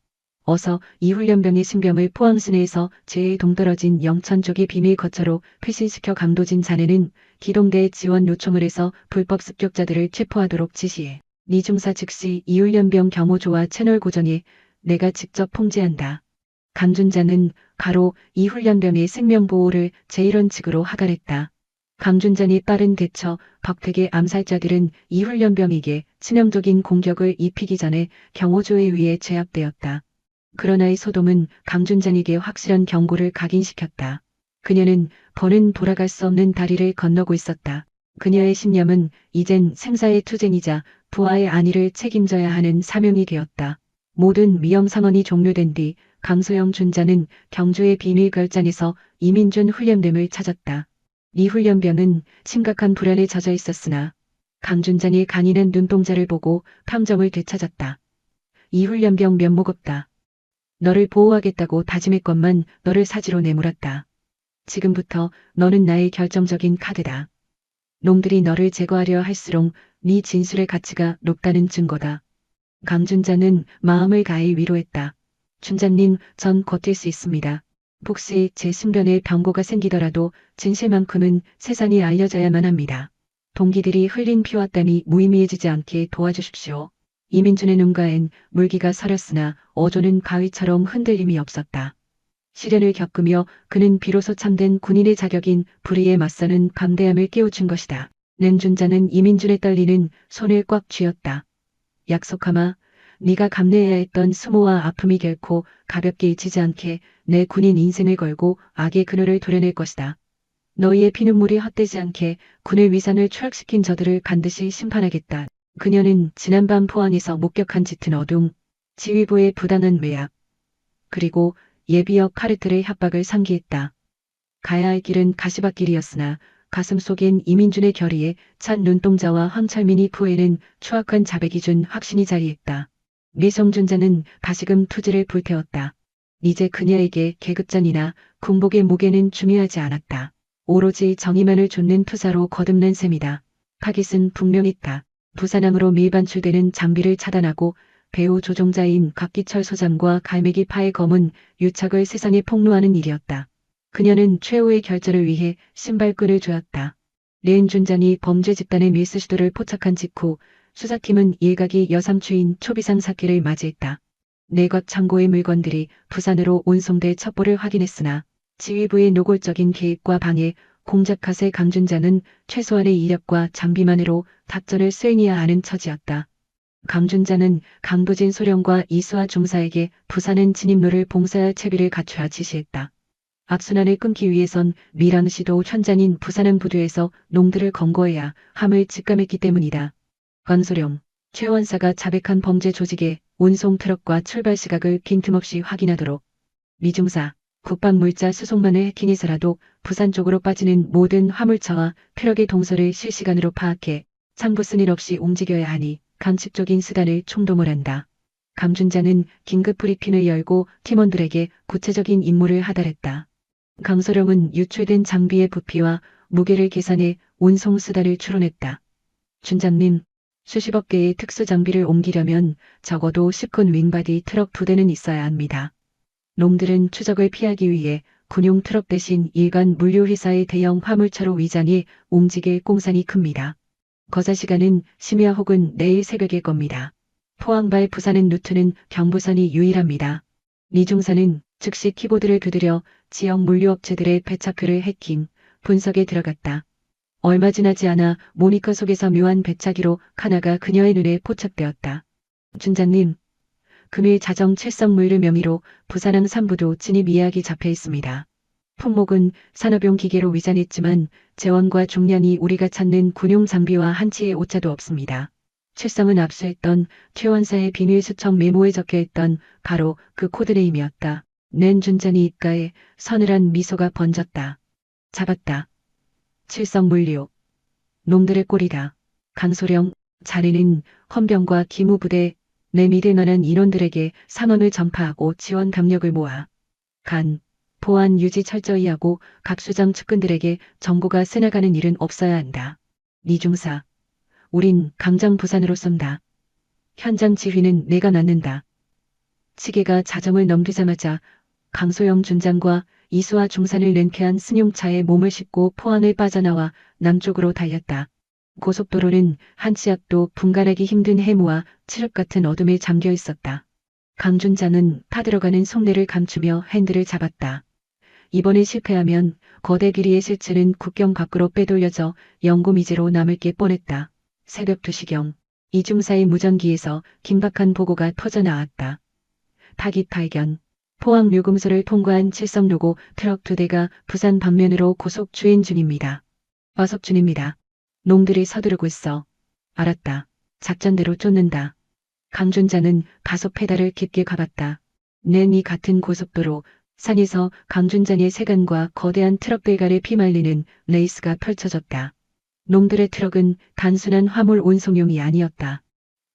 어서 이 훈련병의 신병을 포항 시내에서 제일 동떨어진 영천 쪽의 비밀 거처로 회신시켜 강도진 자네는 기동대에 지원 요청을 해서 불법 습격자들을 체포하도록 지시해. 니 중사 즉시 이 훈련병 경호조와 채널 고정해 내가 직접 통제한다. 강준자는 가로 이 훈련병의 생명보호를 제1원칙으로 하갈했다. 강준잔이 따른 대처 덕택의 암살자들은 이 훈련병에게 치명적인 공격을 입히기 전에 경호조에 의해 제압되었다. 그러나 이 소동은 강준잔에게 확실한 경고를 각인시켰다. 그녀는 더는 돌아갈 수 없는 다리를 건너고 있었다. 그녀의 신념은 이젠 생사의 투쟁이자 부하의 안위를 책임져야 하는 사명이 되었다. 모든 위험 상황이 종료된 뒤 강소영 준자는 경주의 비밀 별장에서 이민준 훈련병을 찾았다. 이 훈련병은 심각한 불안에 젖어 있었으나 강준장의 강인한 눈동자를 보고 감정을 되찾았다. 이 훈련병 면목 없다. 너를 보호하겠다고 다짐했건만 너를 사지로 내몰았다. 지금부터 너는 나의 결정적인 카드다. 놈들이 너를 제거하려 할수록 네 진술의 가치가 높다는 증거다. 강준자는 마음을 가해 위로했다. 준장님, 전 버틸 수 있습니다. 혹시 제 신변에 병고가 생기더라도 진실만큼은 세상에 알려져야만 합니다. 동기들이 흘린 피와 땀이 무의미해지지 않게 도와주십시오. 이민준의 눈가엔 물기가 서렸으나 어조는 가위처럼 흔들림이 없었다. 시련을 겪으며 그는 비로소 참된 군인의 자격인 불의에 맞서는 강대함을 깨우친 것이다. 낸준자는 이민준의 떨리는 손을 꽉 쥐었다. 약속하마. 네가 감내해야 했던 수모와 아픔이 결코 가볍게 잊히지 않게 내 군인 인생을 걸고 악의 그늘을 도려낼 것이다. 너희의 피눈물이 헛되지 않게 군의 위상을 추락시킨 저들을 반드시 심판하겠다. 그녀는 지난밤 포항에서 목격한 짙은 어둠, 지휘부의 부당한 외압, 그리고 예비역 카르텔의 협박을 상기했다. 가야 할 길은 가시밭길이었으나 가슴 속엔 이민준의 결의에 찬 눈동자와 황철민이 포에는 추악한 자백이 준 확신이 자리했다. 미성준자는 다시금 투지를 불태웠다. 이제 그녀에게 계급전이나 군복의 무게는 중요하지 않았다. 오로지 정의만을 좇는 투사로 거듭난 셈이다. 타깃은 분명했다. 부산항으로 밀반출되는 장비를 차단하고 배후 조종자인 곽기철 소장과 갈매기 파의 검은 유착을 세상에 폭로하는 일이었다. 그녀는 최후의 결절을 위해 신발끈을 조였다. 렌 준장이 범죄 집단의 밀수 시도를 포착한 직후 수사팀은 일각이 여삼추인 초비상 사케를 맞이했다. 내것 창고의 물건들이 부산으로 운송될 첩보를 확인했으나 지휘부의 노골적인 개입과 방해, 공작 탓에 강준자는 최소한의 이력과 장비만으로 작전을 수행해야 하는 처지였다. 강준자는 강부진 소령과 이수아 중사에게 부산은 진입로를 봉쇄할 채비를 갖춰야 지시했다. 악순환을 끊기 위해선 밀항시도 현장인 부산항 부두에서 놈들을 검거해야 함을 직감했기 때문이다. 강소령, 최 원사가 자백한 범죄 조직의 운송 트럭과 출발 시각을 빈틈없이 확인하도록. 미중사, 국방물자 수송만을 해킹해서라도 부산 쪽으로 빠지는 모든 화물차와 트럭의 동서를 실시간으로 파악해 상부 쓴 일 없이 움직여야 하니 감축적인 수단을 총동을 한다. 감준자는 긴급 브리핑을 열고 팀원들에게 구체적인 임무를 하달했다. 강소령은 유출된 장비의 부피와 무게를 계산해 운송 수단을 추론했다. 준장님, 수십억 개의 특수 장비를 옮기려면 적어도 10군 윙바디 트럭 2대는 있어야 합니다. 놈들은 추적을 피하기 위해 군용 트럭 대신 일반 물류회사의 대형 화물차로 위장해 움직일 공산이 큽니다. 거사 시간은 심야 혹은 내일 새벽일 겁니다. 포항발 부산행 루트는 경부선이 유일합니다. 미중사는 즉시 키보드를 두드려 지역 물류업체들의 배차표를 해킹, 분석에 들어갔다. 얼마 지나지 않아 모니터 속에서 묘한 배차기로 하나가 그녀의 눈에 포착되었다. 준장님, 금일 자정 칠성 물류 명의로 부산항 3부도 진입 이야기 잡혀 있습니다. 품목은 산업용 기계로 위장했지만 재원과 중량이 우리가 찾는 군용 장비와 한치의 오차도 없습니다. 칠성은 압수했던 최원사의 비밀 수첩 메모에 적혀있던 바로 그 코드네임이었다. 낸 준장이 입가에 서늘한 미소가 번졌다. 잡았다. 칠성 물류. 놈들의 꼴이다. 강소령, 자네는 헌병과 기무부대, 내 믿을 만한 인원들에게 상황을 전파하고 지원 병력을 모아 보안 유지 철저히 하고 각 수장 측근들에게 정보가 새나가는 일은 없어야 한다. 니중사, 우린 강장 부산으로 쏜다. 현장 지휘는 내가 맡는다. 치계가 자정을 넘기자마자 강소영 준장과 이수와 중산을 렌케한 승용차에 몸을 싣고 포항을 빠져나와 남쪽으로 달렸다. 고속도로는 한치 앞도 분간하기 힘든 해무와 칠흑 같은 어둠에 잠겨 있었다. 강준장은 타들어가는 속내를 감추며 핸들을 잡았다. 이번에 실패하면 거대 길이의 실체는 국경 밖으로 빼돌려져 영구미제로 남을 게 뻔했다. 새벽 2시경 이중사의 무전기에서 긴박한 보고가 터져나왔다. 타깃 발견. 포항 요금소를 통과한 칠성로고 트럭 2대가 부산 방면으로 고속 주행 중입니다. 어석 중입니다. 놈들이 서두르고 있어. 알았다. 작전대로 쫓는다. 강준자는 가속 페달을 깊게 가봤다. 낸이 같은 고속도로 산에서 강준자의 세간과 거대한 트럭들간에 피말리는 레이스가 펼쳐졌다. 놈들의 트럭은 단순한 화물 운송용이 아니었다.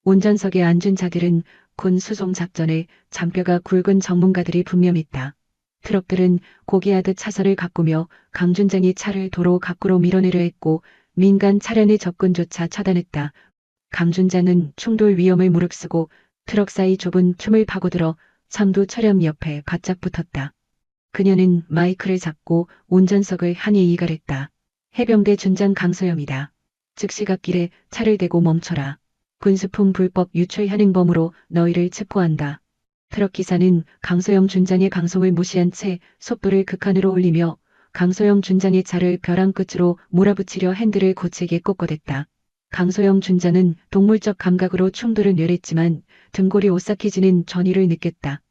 운전석에 앉은 자들은 군 수송 작전에 잔뼈가 굵은 전문가들이 분명했다. 트럭들은 고개하듯 차선을 가꾸며 강준장이 차를 도로 밖으로 밀어내려 했고 민간 차량의 접근조차 차단했다. 강준장은 충돌 위험을 무릅쓰고 트럭 사이 좁은 틈을 파고들어 선두 차량 옆에 바짝 붙었다. 그녀는 마이크를 잡고 운전석을 한이 이갈했다. 해병대 준장 강소영이다. 즉시 갓길에 차를 대고 멈춰라. 군수품 불법 유출 현행범으로 너희를 체포한다. 트럭 기사는 강소영 준장의 방송을 무시한 채 속도를 극한으로 올리며 강소영 준장의 차를 벼랑 끝으로 몰아붙이려 핸들을 고치게 꺾어댔다. 강소영 준장은 동물적 감각으로 충돌을 멸했지만 등골이 오싹해지는 전의를 느꼈다.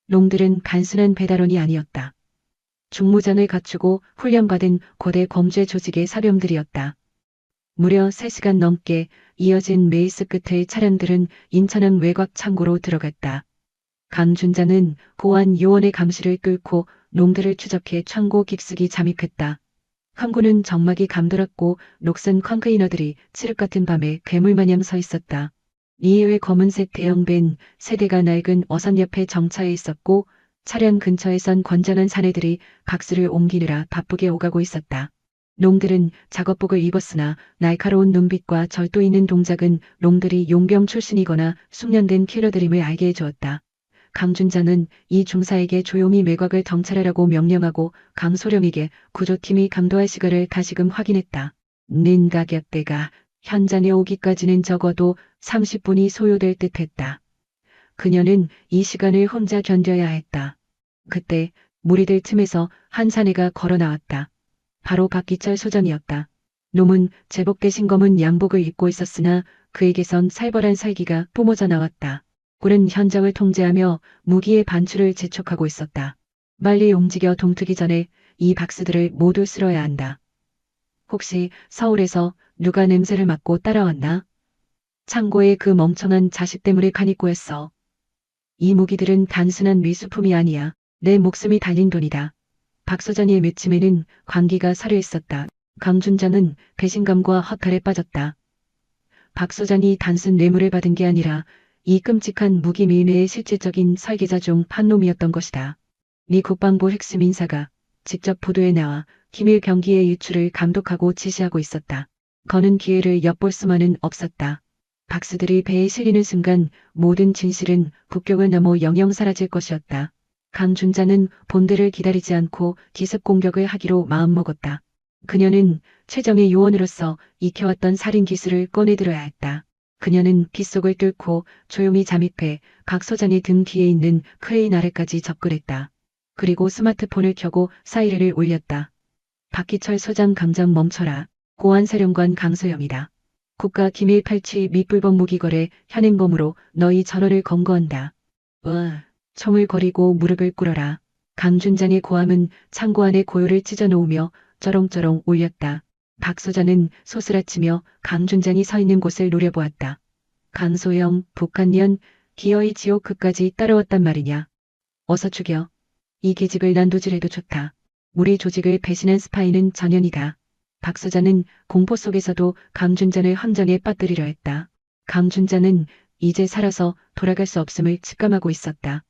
놈들은 단순한 배달원이 아니었다. 중무장을 갖추고 훈련받은 고대 범죄 조직의 사령들이었다. 무려 3시간 넘게 이어진 레이스 끝의 차량들은 인천항 외곽 창고로 들어갔다. 강준장은 보안 요원의 감시를 끌고 놈들을 추적해 창고 깊숙이 잠입했다. 항구는 정막이 감돌았고 녹슨 컨테이너들이 칠흑 같은 밤에 괴물마냥 서 있었다. 이외의 검은색 대형 밴 세대가 낡은 어선 옆에 정차해 있었고 차량 근처에선 건장한 사내들이 박스를 옮기느라 바쁘게 오가고 있었다. 놈들은 작업복을 입었으나 날카로운 눈빛과 절도 있는 동작은 놈들이 용병 출신이거나 숙련된 킬러들임을 알게 해주었다. 강준자는 이 중사에게 조용히 매각을 정찰하라고 명령하고 강소령에게 구조팀이 감도할 시간을 다시금 확인했다. 는 가격대가 현장에 오기까지는 적어도 30분이 소요될 듯했다. 그녀는 이 시간을 혼자 견뎌야 했다. 그때 무리들 틈에서 한 사내가 걸어 나왔다. 바로 박기철 소장이었다. 놈은 제복 대신 검은 양복을 입고 있었으나 그에게선 살벌한 살기가 뿜어져 나왔다. 꿀은 현장을 통제하며 무기의 반출을 재촉하고 있었다. 빨리 움직여 동트기 전에 이 박스들을 모두 쓸어야 한다. 혹시 서울에서 누가 냄새를 맡고 따라왔나? 창고에 그 멍청한 자식 때문에 간이 꼬였어. 이 무기들은 단순한 미수품이 아니야. 내 목숨이 달린 돈이다. 박 소장의 맺힘에는 광기가 서려있었다. 강준자는 배신감과 허탈에 빠졌다. 박 소장이 단순 뇌물을 받은 게 아니라 이 끔찍한 무기 밀매의 실질적인 설계자 중 한 놈이었던 것이다. 미 국방부 핵심 인사가 직접 보도에 나와 기밀 병기의 유출을 감독하고 지시하고 있었다. 거는 기회를 엿볼 수만은 없었다. 박스들이 배에 실리는 순간 모든 진실은 국경을 넘어 영영 사라질 것이었다. 강준자는 본대를 기다리지 않고 기습 공격을 하기로 마음먹었다. 그녀는 최정의 요원으로서 익혀왔던 살인 기술을 꺼내들어야 했다. 그녀는 빗속을 뚫고 조용히 잠입해 박 소장의 등 뒤에 있는 크레인 아래까지 접근했다. 그리고 스마트폰을 켜고 사이렌을 울렸다. 박기철 소장 감정 멈춰라. 고안사령관 강소영이다. 국가기밀 탈취 및 불법 무기거래 현행범으로 너희 전원을 검거한다. 총을 거리고 무릎을 꿇어라. 강준장의 고함은 창고 안의 고요를 찢어놓으며 쩌렁쩌렁 울렸다. 박 소장은 소스라치며 강준장이 서 있는 곳을 노려보았다. 강소영, 북한년, 기어이 지옥 끝까지 따라왔단 말이냐. 어서 죽여. 이 계집을 난도질해도 좋다. 우리 조직을 배신한 스파이는 전현이다. 박 소장은 공포 속에서도 강준장을 함정에 빠뜨리려 했다. 강준장은 이제 살아서 돌아갈 수 없음을 직감하고 있었다.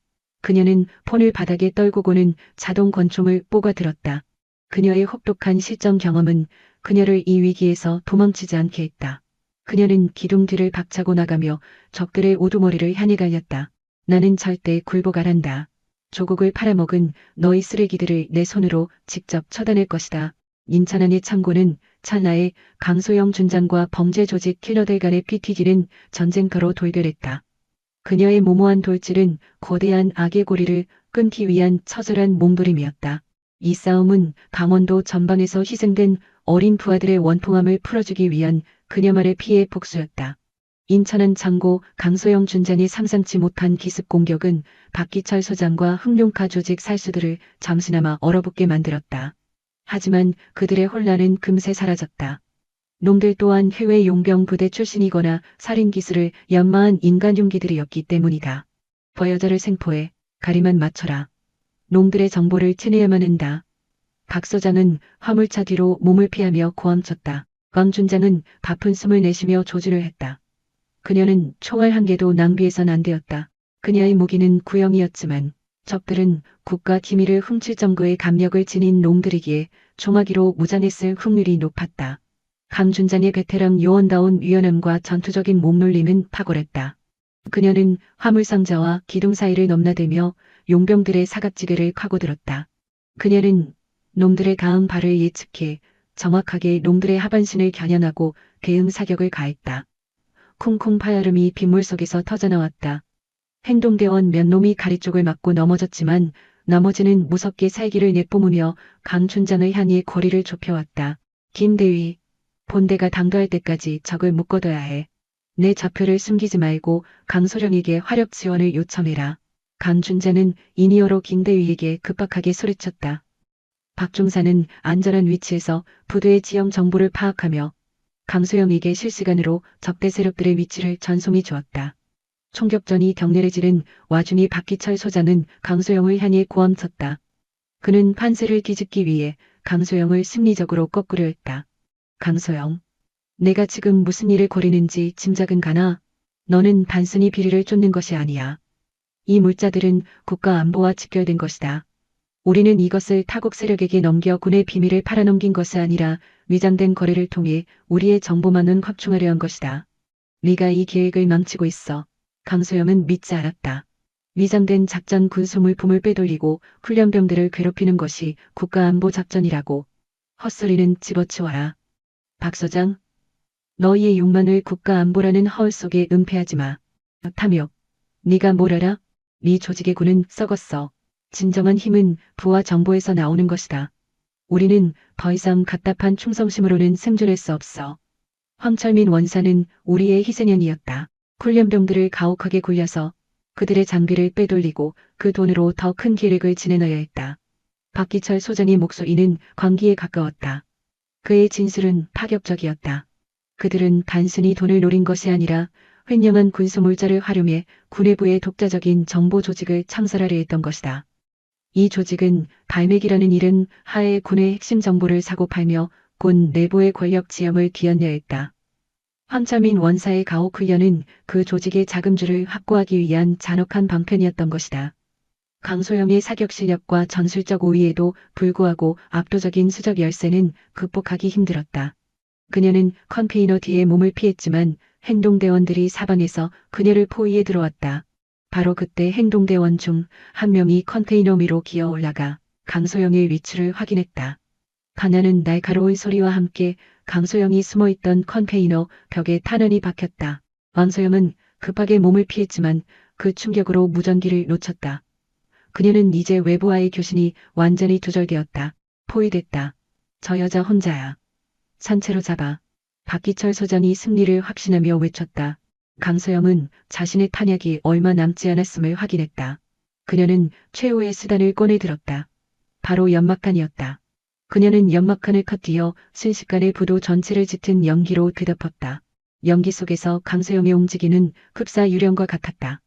그녀는 폰을 바닥에 떨구고는 자동 권총을 뽑아 들었다. 그녀의 혹독한 실전 경험은 그녀를 이 위기에서 도망치지 않게 했다. 그녀는 기둥 뒤를 박차고 나가며 적들의 우두머리를 향해 갈렸다. 나는 절대 굴복 안 한다. 조국을 팔아먹은 너희 쓰레기들을 내 손으로 직접 처단할 것이다. 인천 안의 창고는 찰나에 강소영 준장과 범죄 조직 킬러들 간의 피튀기는 전쟁터로 돌결했다. 그녀의 모모한 돌질은 거대한 악의 고리를 끊기 위한 처절한 몸부림이었다. 이 싸움은 강원도 전방에서 희생된 어린 부하들의 원통함을 풀어주기 위한 그녀만의 피해 복수였다. 인천한 창고 강소영 준장이 상상치 못한 기습 공격은 박기철 소장과 흑룡카 조직 살수들을 잠시나마 얼어붙게 만들었다. 하지만 그들의 혼란은 금세 사라졌다. 놈들 또한 해외 용병 부대 출신이거나 살인 기술을 연마한 인간 흉기들이었기 때문이다. 여자를 생포해 가리만 맞춰라. 놈들의 정보를 치내야만 한다. 박 소장은 화물차 뒤로 몸을 피하며 고함쳤다. 강준장은 바쁜 숨을 내쉬며 조준을 했다. 그녀는 총알 한 개도 낭비해선 안 되었다. 그녀의 무기는 구형이었지만 적들은 국가 기밀을 훔칠 정도의 감력을 지닌 놈들이기에 총하기로 무장했을 확률이 높았다. 강준장의 베테랑 요원다운 유연함과 전투적인 몸놀림은 탁월했다. 그녀는 화물상자와 기둥 사이를 넘나들며 용병들의 사각지대를 파고들었다. 그녀는 놈들의 다음 발을 예측해 정확하게 놈들의 하반신을 겨냥하고 대응 사격을 가했다. 쿵쿵 파열음이 빗물 속에서 터져나왔다. 행동대원 몇 놈이 가리 쪽을 맞고 넘어졌지만 나머지는 무섭게 살기를 내뿜으며 강준장을 향해 거리를 좁혀왔다. 김대위, 본대가 당도할 때까지 적을 묶어둬야 해. 내 좌표를 숨기지 말고 강소령에게 화력 지원을 요청해라. 강준장은 인이어로 김대위에게 급박하게 소리쳤다. 박중사는 안전한 위치에서 부대의 지형 정보를 파악하며 강소영에게 실시간으로 적대 세력들의 위치를 전송해 주었다. 총격전이 격렬해지는 와중에 박기철 소장은 강소영을 향해 고함쳤다. 그는 판세를 뒤집기 위해 강소영을 심리적으로 꺾으려 했다. 강소영, 내가 지금 무슨 일을 벌이는지 짐작은 가나? 너는 단순히 비리를 쫓는 것이 아니야. 이 물자들은 국가 안보와 직결된 것이다. 우리는 이것을 타국 세력에게 넘겨 군의 비밀을 팔아넘긴 것이 아니라 위장된 거래를 통해 우리의 정보만은 확충하려 한 것이다. 네가 이 계획을 망치고 있어. 강소영은 믿지 않았다. 위장된 작전 군수 물품을 빼돌리고 훈련병들을 괴롭히는 것이 국가안보작전이라고. 헛소리는 집어치워라. 박 서장, 너희의 욕망을 국가안보라는 허울 속에 은폐하지 마. 탐욕, 네가 뭘 알아? 네 조직의 군은 썩었어. 진정한 힘은 부와 정보에서 나오는 것이다. 우리는 더 이상 답답한 충성심으로는 생존할 수 없어. 황철민 원사는 우리의 희생양이었다. 훈련병들을 가혹하게 굴려서 그들의 장비를 빼돌리고 그 돈으로 더 큰 계획을 진행하여 했다. 박기철 소장의 목소리는 광기에 가까웠다. 그의 진술은 파격적이었다. 그들은 단순히 돈을 노린 것이 아니라 횡령한 군수물자를 활용해 군의부의 독자적인 정보 조직을 창설하려 했던 것이다. 이 조직은 발맥이라는 이른 하에 군의 핵심 정보를 사고 팔며 군 내부의 권력 지형을 뒤흔려 했다. 황철민 원사의 가혹 훈련은 그 조직의 자금줄을 확보하기 위한 잔혹한 방편이었던 것이다. 강소영의 사격 실력과 전술적 우위에도 불구하고 압도적인 수적 열세는 극복하기 힘들었다. 그녀는 컨테이너 뒤에 몸을 피했지만 행동대원들이 사방에서 그녀를 포위해 들어왔다. 바로 그때 행동대원 중 한 명이 컨테이너 위로 기어 올라가 강소영의 위치를 확인했다. 가난은 날카로운 소리와 함께 강소영이 숨어있던 컨테이너 벽에 탄환이 박혔다. 왕소영은 급하게 몸을 피했지만 그 충격으로 무전기를 놓쳤다. 그녀는 이제 외부와의 교신이 완전히 두절되었다. 포위됐다. 저 여자 혼자야. 산채로 잡아. 박기철 소장이 승리를 확신하며 외쳤다. 강소영은 자신의 탄약이 얼마 남지 않았음을 확인했다. 그녀는 최후의 수단을 꺼내 들었다. 바로 연막탄이었다. 그녀는 연막탄을 컷뒤어 순식간에 부도 전체를 짙은 연기로 뒤덮었다. 연기 속에서 강소영의 움직이는 흡사 유령과 같았다.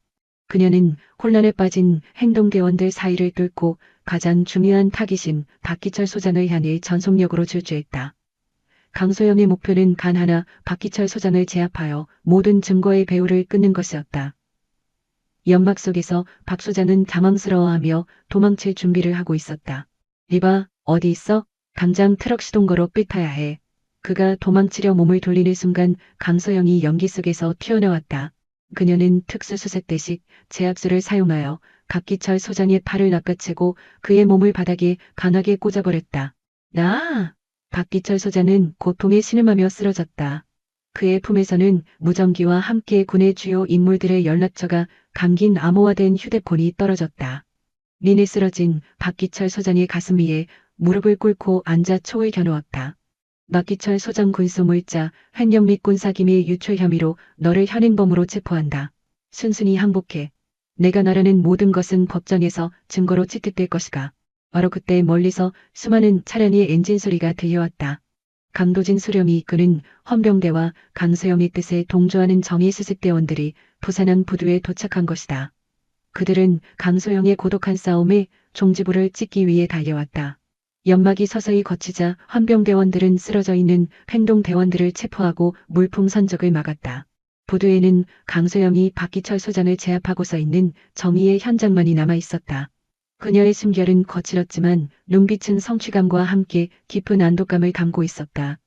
그녀는 혼란에 빠진 행동대원들 사이를 뚫고 가장 중요한 타깃인 박기철 소장을 향해 전속력으로 질주했다. 강소영의 목표는 단 하나, 박기철 소장을 제압하여 모든 증거의 배후를 끊는 것이었다. 연막 속에서 박 소장은 당황스러워하며 도망칠 준비를 하고 있었다. 이봐, 어디 있어? 당장 트럭 시동거로 삐타야 해. 그가 도망치려 몸을 돌리는 순간 강소영이 연기 속에서 튀어나왔다. 그녀는 특수수색대식 제압술을 사용하여 박기철 소장의 팔을 낚아채고 그의 몸을 바닥에 강하게 꽂아버렸다. 나! 박기철 소장은 고통에 신음하며 쓰러졌다. 그의 품에서는 무전기와 함께 군의 주요 인물들의 연락처가 감긴 암호화된 휴대폰이 떨어졌다. 린에 쓰러진 박기철 소장의 가슴 위에 무릎을 꿇고 앉아 총을 겨누었다. 박기철 소장 군수물자, 횡령 및 군사기 및 유출 혐의로 너를 현행범으로 체포한다. 순순히 항복해. 내가 말하는 모든 것은 법정에서 증거로 채택될 것이다. 바로 그때 멀리서 수많은 차량의 엔진 소리가 들려왔다. 강도진 수령이 이끄는 헌병대와 강소영의 뜻에 동조하는 정의수색대원들이 부산항 부두에 도착한 것이다. 그들은 강소영의 고독한 싸움에 종지부를 찍기 위해 달려왔다. 연막이 서서히 거치자 헌병대원들은 쓰러져 있는 행동대원들을 체포하고 물품 선적을 막았다. 부두에는 강소영이 박기철 소장을 제압하고 서 있는 정의의 현장만이 남아 있었다. 그녀의 숨결은 거칠었지만 눈빛은 성취감과 함께 깊은 안도감을 담고 있었다.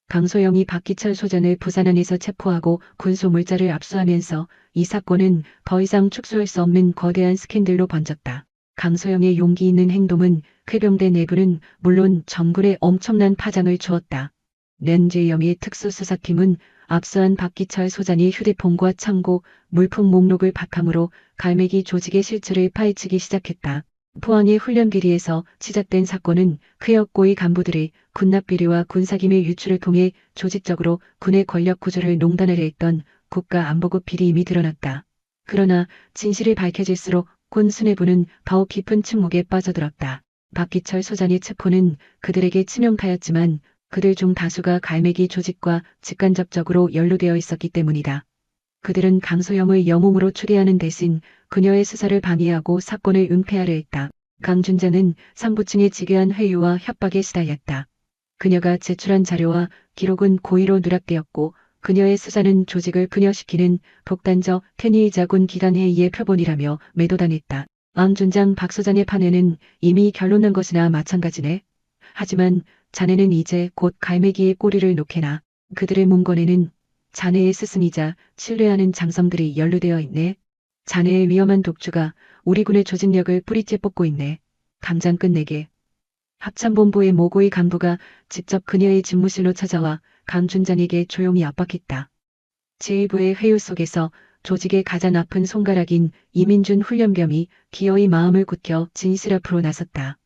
강소영이 박기철 소장을 부산항에서 체포하고 군소물자를 압수하면서 이 사건은 더 이상 축소할 수 없는 거대한 스캔들로 번졌다. 강소영의 용기 있는 행동은 쾌병대 내부는 물론 정군에 엄청난 파장을 주었다. 렌즈영의 특수수사팀은 압수한 박기철 소장의 휴대폰과 창고, 물품 목록을 바탕으로 갈매기 조직의 실체를 파헤치기 시작했다. 포항의 훈련비리에서 시작된 사건은 쾌역고위 간부들이 군납비리와 군사기밀 유출을 통해 조직적으로 군의 권력 구조를 농단하려 했던 국가안보국 비리임이 드러났다. 그러나 진실이 밝혀질수록 군 수뇌부는 더욱 깊은 침묵에 빠져들었다. 박기철 소장의 체포는 그들에게 치명타였지만 그들 중 다수가 갈매기 조직과 직간접적으로 연루되어 있었기 때문이다. 그들은 강소영을 영웅으로 추대하는 대신 그녀의 수사를 방해하고 사건을 은폐하려 했다. 강준자는 상부층의 지괴한 회유와 협박에 시달렸다. 그녀가 제출한 자료와 기록은 고의로 누락되었고 그녀의 수사는 조직을 분열시키는 독단적 테니이자군 기간회의의 표본이라며 매도당했다. 왕준장 박 소장의 판회는 이미 결론난 것이나 마찬가지네. 하지만 자네는 이제 곧 갈매기의 꼬리를 놓게나. 그들의 문건에는 자네의 스승이자 신뢰하는 장성들이 연루되어 있네. 자네의 위험한 독주가 우리 군의 조직력을 뿌리째 뽑고 있네. 당장 끝내게. 합참본부의 모고의 간부가 직접 그녀의 집무실로 찾아와 강준장에게 조용히 압박했다. 제1부의 회유 속에서 조직의 가장 아픈 손가락인 이민준 훈련병이 기어이 마음을 굳혀 진실 앞으로 나섰다.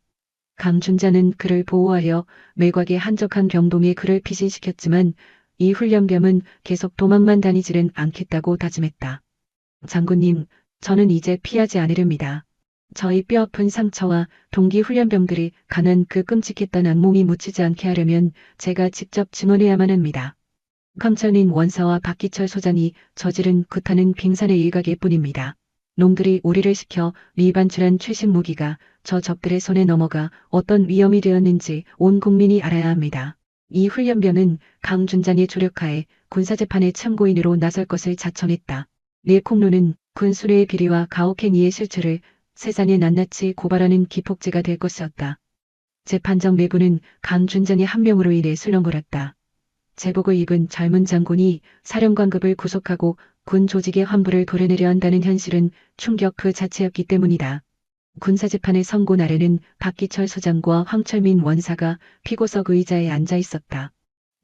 강준자는 그를 보호하여 매곽의 한적한 병동에 그를 피신시켰지만 이 훈련병은 계속 도망만 다니지는 않겠다고 다짐했다. 장군님, 저는 이제 피하지 않으렵니다. 저희 뼈아픈 상처와 동기 훈련병들이 가난 그 끔찍했던 악몽이 묻히지 않게 하려면 제가 직접 증언해야만 합니다. 강철민 원사와 박기철 소장이 저지른 구타는 빙산의 일각일 뿐입니다. 놈들이 우리를 시켜 리반출한 최신 무기가 저 적들의 손에 넘어가 어떤 위험이 되었는지 온 국민이 알아야 합니다. 이 훈련병은 강준장의 조력하에 군사재판의 참고인으로 나설 것을 자청했다. 릴콩로는 군수뢰의 비리와 가혹행위의 실체를 세상에 낱낱이 고발하는 기폭제가 될 것이었다. 재판정 내부는 강준장의 한 명으로 인해 술렁거렸다. 제복을 입은 젊은 장군이 사령관급을 구속하고 군 조직의 환부를 도려내려 한다는 현실은 충격 그 자체였기 때문이다. 군사재판의 선고 날에는 박기철 소장과 황철민 원사가 피고석 의자에 앉아 있었다.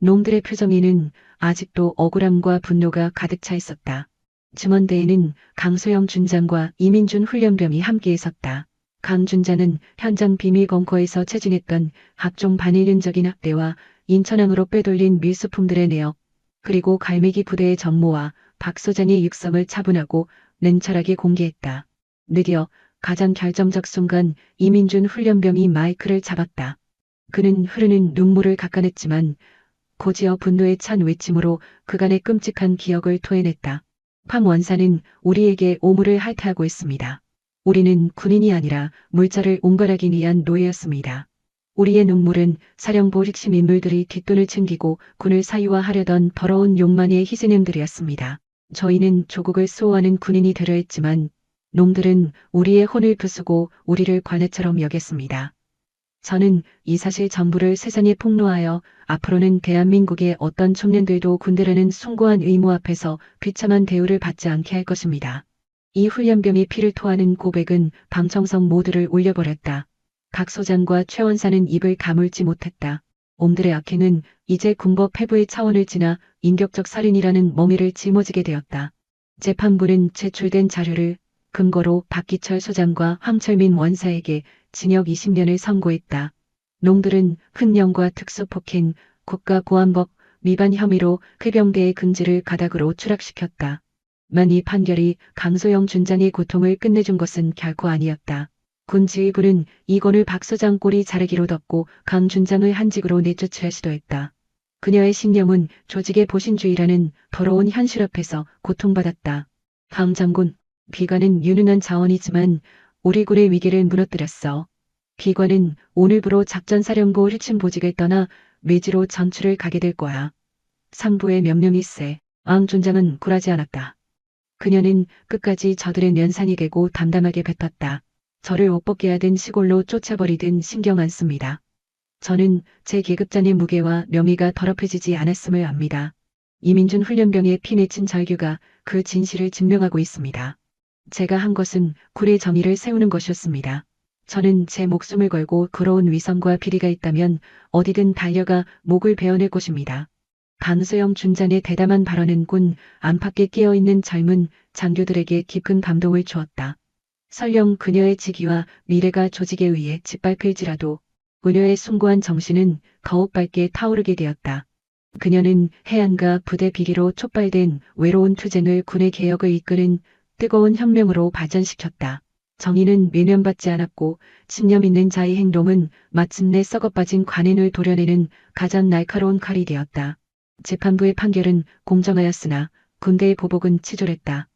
놈들의 표정에는 아직도 억울함과 분노가 가득 차 있었다. 증언대에는 강소영 준장과 이민준 훈련병이 함께 있었다. 강 준장은 현장 비밀 벙커에서 체증했던 각종 반일륜적인 학대와 인천항으로 빼돌린 밀수품들의 내역, 그리고 갈매기 부대의 전모와 박 소장의 육성을 차분하고 냉철하게 공개했다. 느려 가장 결정적 순간 이민준 훈련병이 마이크를 잡았다. 그는 흐르는 눈물을 깎아냈지만 고지어 분노에 찬 외침으로 그간의 끔찍한 기억을 토해냈다. 팜 원사는 우리에게 오물을 할퇴하고 있습니다. 우리는 군인이 아니라 물자를 운반하기 위한 노예였습니다. 우리의 눈물은 사령부 핵심 인물들이 뒷돈을 챙기고 군을 사유화하려던 더러운 욕망의 희생양들이었습니다. 저희는 조국을 수호하는 군인이 되려 했지만 놈들은 우리의 혼을 부수고 우리를 관해처럼 여겼습니다. 저는 이 사실 전부를 세상에 폭로하여 앞으로는 대한민국의 어떤 청년들도 군대라는 숭고한 의무 앞에서 비참한 대우를 받지 않게 할 것입니다. 이 훈련병의 피를 토하는 고백은 방청석 모두를 울려버렸다. 각 소장과 최 원사는 입을 다물지 못했다. 옴들의 악행은 이제 군법 회부의 차원을 지나 인격적 살인이라는 멍에를 짊어지게 되었다. 재판부는 제출된 자료를 근거로 박기철 소장과 황철민 원사에게 징역 20년을 선고했다. 놈들은 흑령과 특수폭행, 국가보안법 위반 혐의로 해병대의 근지를 가닥으로 추락시켰다. 만 이 판결이 강소영 준장의 고통을 끝내준 것은 결코 아니었다. 군 지휘부는 이권을 박 소장 꼬리 자르기로 덮고 강 준장을 한직으로 내쫓으려 시도했다. 그녀의 신념은 조직의 보신주의라는 더러운 현실 앞에서 고통받았다. 강 장군, 비관은 유능한 자원이지만 우리 군의 위기를 무너뜨렸어. 비관은 오늘부로 작전사령부 핵심 보직을 떠나 외지로 전출을 가게 될 거야. 상부의 명령이 세. 강 준장은 굴하지 않았다. 그녀는 끝까지 저들의 면상이 되고 담담하게 뱉었다. 저를 옷벗게 하든 시골로 쫓아버리든 신경 안 씁니다. 저는 제 계급장의 무게와 명예가 더럽혀지지 않았음을 압니다. 이민준 훈련병의 피 맺힌 절규가 그 진실을 증명하고 있습니다. 제가 한 것은 군의 정의를 세우는 것이었습니다. 저는 제 목숨을 걸고 걸어온 위선과 비리가 있다면 어디든 달려가 목을 베어낼 것입니다. 강소영 준장의 대담한 발언은 군 안팎에 끼어있는 젊은 장교들에게 깊은 감동을 주었다. 설령 그녀의 직위와 미래가 조직에 의해 짓밟힐지라도 그녀의 숭고한 정신은 더욱 밝게 타오르게 되었다. 그녀는 해안과 부대 비리로 촉발된 외로운 투쟁을 군의 개혁을 이끄는 뜨거운 혁명으로 발전시켰다. 정의는 외면받지 않았고 신념 있는 자의 행동은 마침내 썩어빠진 관행을 도려내는 가장 날카로운 칼이 되었다. 재판부의 판결은 공정하였으나 군대의 보복은 치졸했다.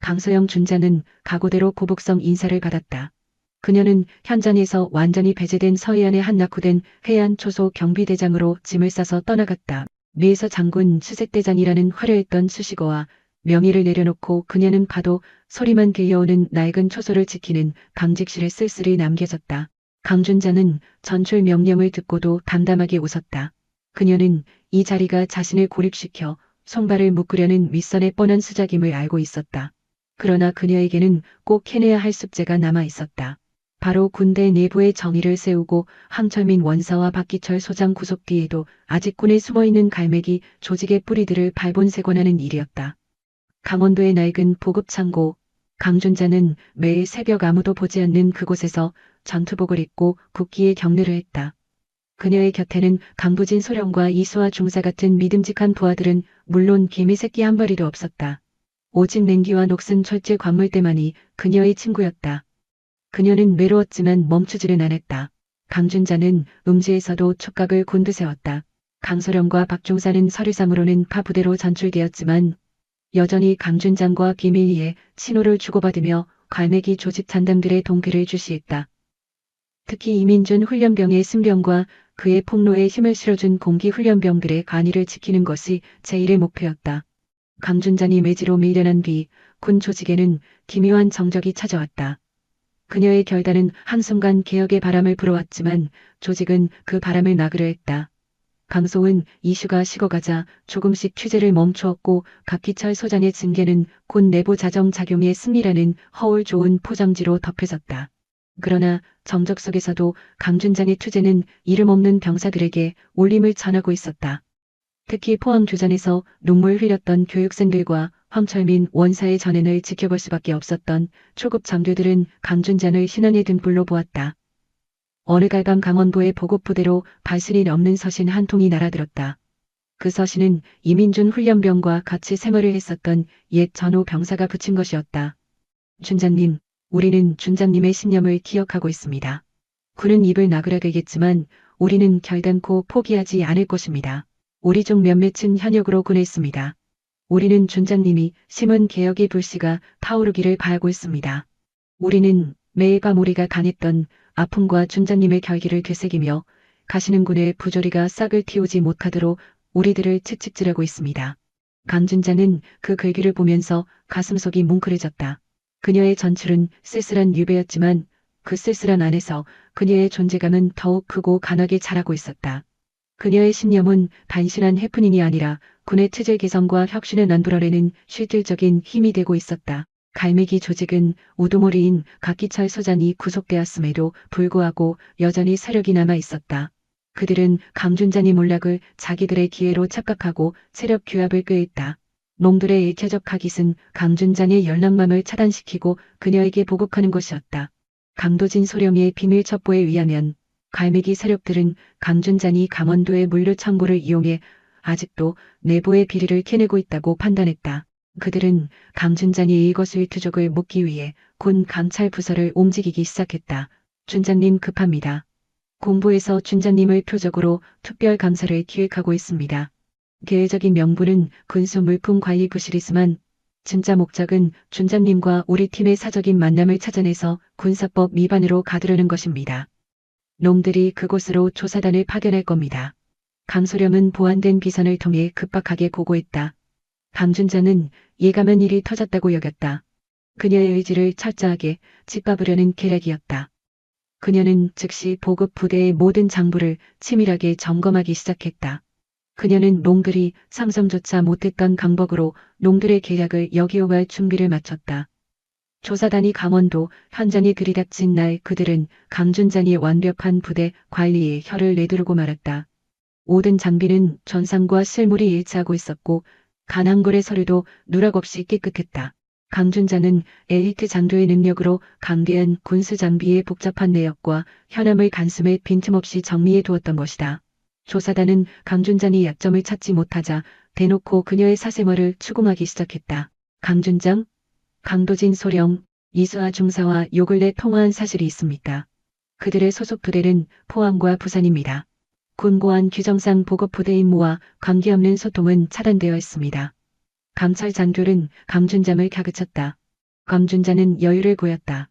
강소영 준장은 각오대로 보복성 인사를 받았다. 그녀는 현장에서 완전히 배제된 서해안의 한 낙후된 해안 초소 경비대장으로 짐을 싸서 떠나갔다. 위에서 장군 수색대장이라는 화려했던 수식어와 명의를 내려놓고 그녀는 파도 소리만 들려오는 낡은 초소를 지키는 강직실에 쓸쓸히 남겨졌다. 강준자는 전출 명령을 듣고도 담담하게 웃었다. 그녀는 이 자리가 자신을 고립시켜 손발을 묶으려는 윗선의 뻔한 수작임을 알고 있었다. 그러나 그녀에게는 꼭 해내야 할 숙제가 남아 있었다. 바로 군대 내부의 정의를 세우고 황철민 원사와 박기철 소장 구속 뒤에도 아직 군에 숨어있는 갈매기 조직의 뿌리들을 발본색원하는 일이었다. 강원도의 낡은 보급창고, 강준자는 매일 새벽 아무도 보지 않는 그곳에서 전투복을 입고 국기에 경례를 했다. 그녀의 곁에는 강부진 소령과 이수와 중사 같은 믿음직한 부하들은 물론 개미 새끼 한 마리도 없었다. 오직 냉기와 녹슨 철제 관물대만이 그녀의 친구였다. 그녀는 외로웠지만 멈추지는 않았다. 강준자는 음지에서도 촉각을 곤두세웠다. 강소령과 박종사는 서류상으로는 파부대로 전출되었지만 여전히 강준장과 비밀리에 신호를 주고받으며 갈매기 조직 잔담들의 동기를 주시했다. 특히 이민준 훈련병의 승병과 그의 폭로에 힘을 실어준 공기 훈련병들의 관의를 지키는 것이 제1의 목표였다. 강준장이 매지로 밀려난 뒤 군 조직에는 기묘한 정적이 찾아왔다. 그녀의 결단은 한순간 개혁의 바람을 불어왔지만 조직은 그 바람을 막으려 했다. 강소은 이슈가 식어가자 조금씩 취재를 멈추었고 박기철 소장의 징계는 군 내부 자정작용의 승리라는 허울 좋은 포장지로 덮여졌다. 그러나 정적 속에서도 강준장의 투쟁은 이름 없는 병사들에게 울림을 전하고 있었다. 특히 포항 교전에서 눈물 흘렸던 교육생들과 황철민 원사의 전hen을 지켜볼 수밖에 없었던 초급 장교들은 강준장을 신원의 등불로 보았다. 어느 갈밤 강원도의 보급부대로 발신이 없는 서신 한 통이 날아들었다. 그 서신은 이민준 훈련병과 같이 생활을 했었던 옛 전후 병사가 붙인 것이었다. 준장님, 우리는 준장님의 신념을 기억하고 있습니다. 군은 입을 나그라들겠지만 우리는 결단코 포기하지 않을 것입니다. 우리 중 몇몇은 현역으로 군에 있습니다. 우리는 준장님이 심은 개혁의 불씨가 타오르기를 바라고 있습니다. 우리는 매일 밤 우리가 당했던 아픔과 준장님의 결기를 되새기며 가시는 군의 부조리가 싹을 틔우지 못하도록 우리들을 채찍질하고 있습니다. 강준자는 그 글귀를 보면서 가슴속이 뭉클해졌다. 그녀의 전출은 쓸쓸한 유배였지만 그 쓸쓸한 안에서 그녀의 존재감은 더욱 크고 강하게 자라고 있었다. 그녀의 신념은 단순한 해프닝이 아니라 군의 체제 개선과 혁신을 만들어내는 실질적인 힘이 되고 있었다. 갈매기 조직은 우두머리인 박기철 소장이 구속되었음에도 불구하고 여전히 세력이 남아 있었다. 그들은 강준장의 몰락을 자기들의 기회로 착각하고 세력 규합을 꾀했다. 놈들의 일체적 타깃은 강준장의 열락맘을 차단시키고 그녀에게 보급하는 것이었다. 강도진 소령의 비밀 첩보에 의하면 갈매기 세력들은 강준장이 강원도의 물류 창고를 이용해 아직도 내부의 비리를 캐내고 있다고 판단했다. 그들은 강준장이 일거수일투족을 묻기 위해 군 감찰 부서를 움직이기 시작했다. 준장님 급합니다. 공보에서 준장님을 표적으로 특별 감사를 기획하고 있습니다. 계획적인 명분은 군수 물품 관리 부실이지만 진짜 목적은 준장님과 우리 팀의 사적인 만남을 찾아내서 군사법 위반으로 가두려는 것입니다. 놈들이 그곳으로 조사단을 파견할 겁니다. 강소령은 보완된 비선을 통해 급박하게 고고했다. 강준자는 예감한 일이 터졌다고 여겼다. 그녀의 의지를 철저하게 짓밟으려는 계략이었다. 그녀는 즉시 보급 부대의 모든 장부를 치밀하게 점검하기 시작했다. 그녀는 놈들이 상상조차 못했던 강박으로 놈들의 계략을 역이용할 준비를 마쳤다. 조사단이 강원도 현장에 들이닥친 날 그들은 강준장의 완벽한 부대 관리에 혀를 내두르고 말았다. 모든 장비는 전상과 실물이 일치하고 있었고 간항골의 서류도 누락 없이 깨끗했다. 강준장은 엘리트 장교의 능력으로 강대한 군수 장비의 복잡한 내역과 현암을 간숨에 빈틈없이 정리해 두었던 것이다. 조사단은 강준장이 약점을 찾지 못하자 대놓고 그녀의 사생활을 추궁하기 시작했다. 강준장, 강도진 소령, 이수아 중사와 요 근래 통화한 사실이 있습니까? 그들의 소속 부대는 포항과 부산입니다. 군고안 규정상 보급부대 임무와 관계없는 소통은 차단되어 있습니다. 감찰 장교는 강준장을 갸그쳤다. 강준장은 여유를 보였다.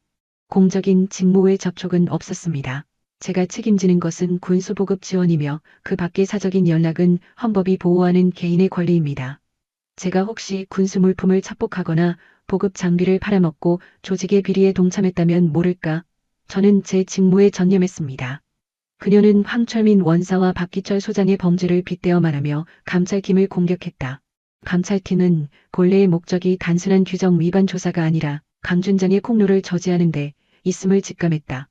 공적인 직무의 접촉은 없었습니다. 제가 책임지는 것은 군수보급 지원이며 그 밖의 사적인 연락은 헌법이 보호하는 개인의 권리입니다. 제가 혹시 군수 물품을 착복하거나 보급 장비를 팔아먹고 조직의 비리에 동참했다면 모를까? 저는 제 직무에 전념했습니다. 그녀는 황철민 원사와 박기철 소장의 범죄를 빗대어 말하며 감찰팀을 공격했다. 감찰팀은 본래의 목적이 단순한 규정 위반 조사가 아니라 강준장의 폭로를 저지하는 데 있음을 직감했다.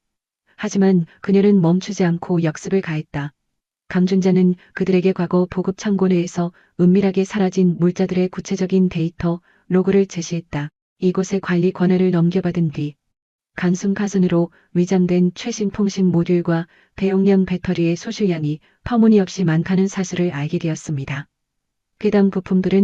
하지만 그녀는 멈추지 않고 역습을 가했다. 강준자는 그들에게 과거 보급 창고 내에서 은밀하게 사라진 물자들의 구체적인 데이터, 로그를 제시했다. 이곳에 관리 권한을 넘겨받은 뒤 간순 파손으로 위장된 최신 통신 모듈과 대용량 배터리의 소실량이 터무니없이 많다는 사실을 알게 되었습니다. 해당 부품들은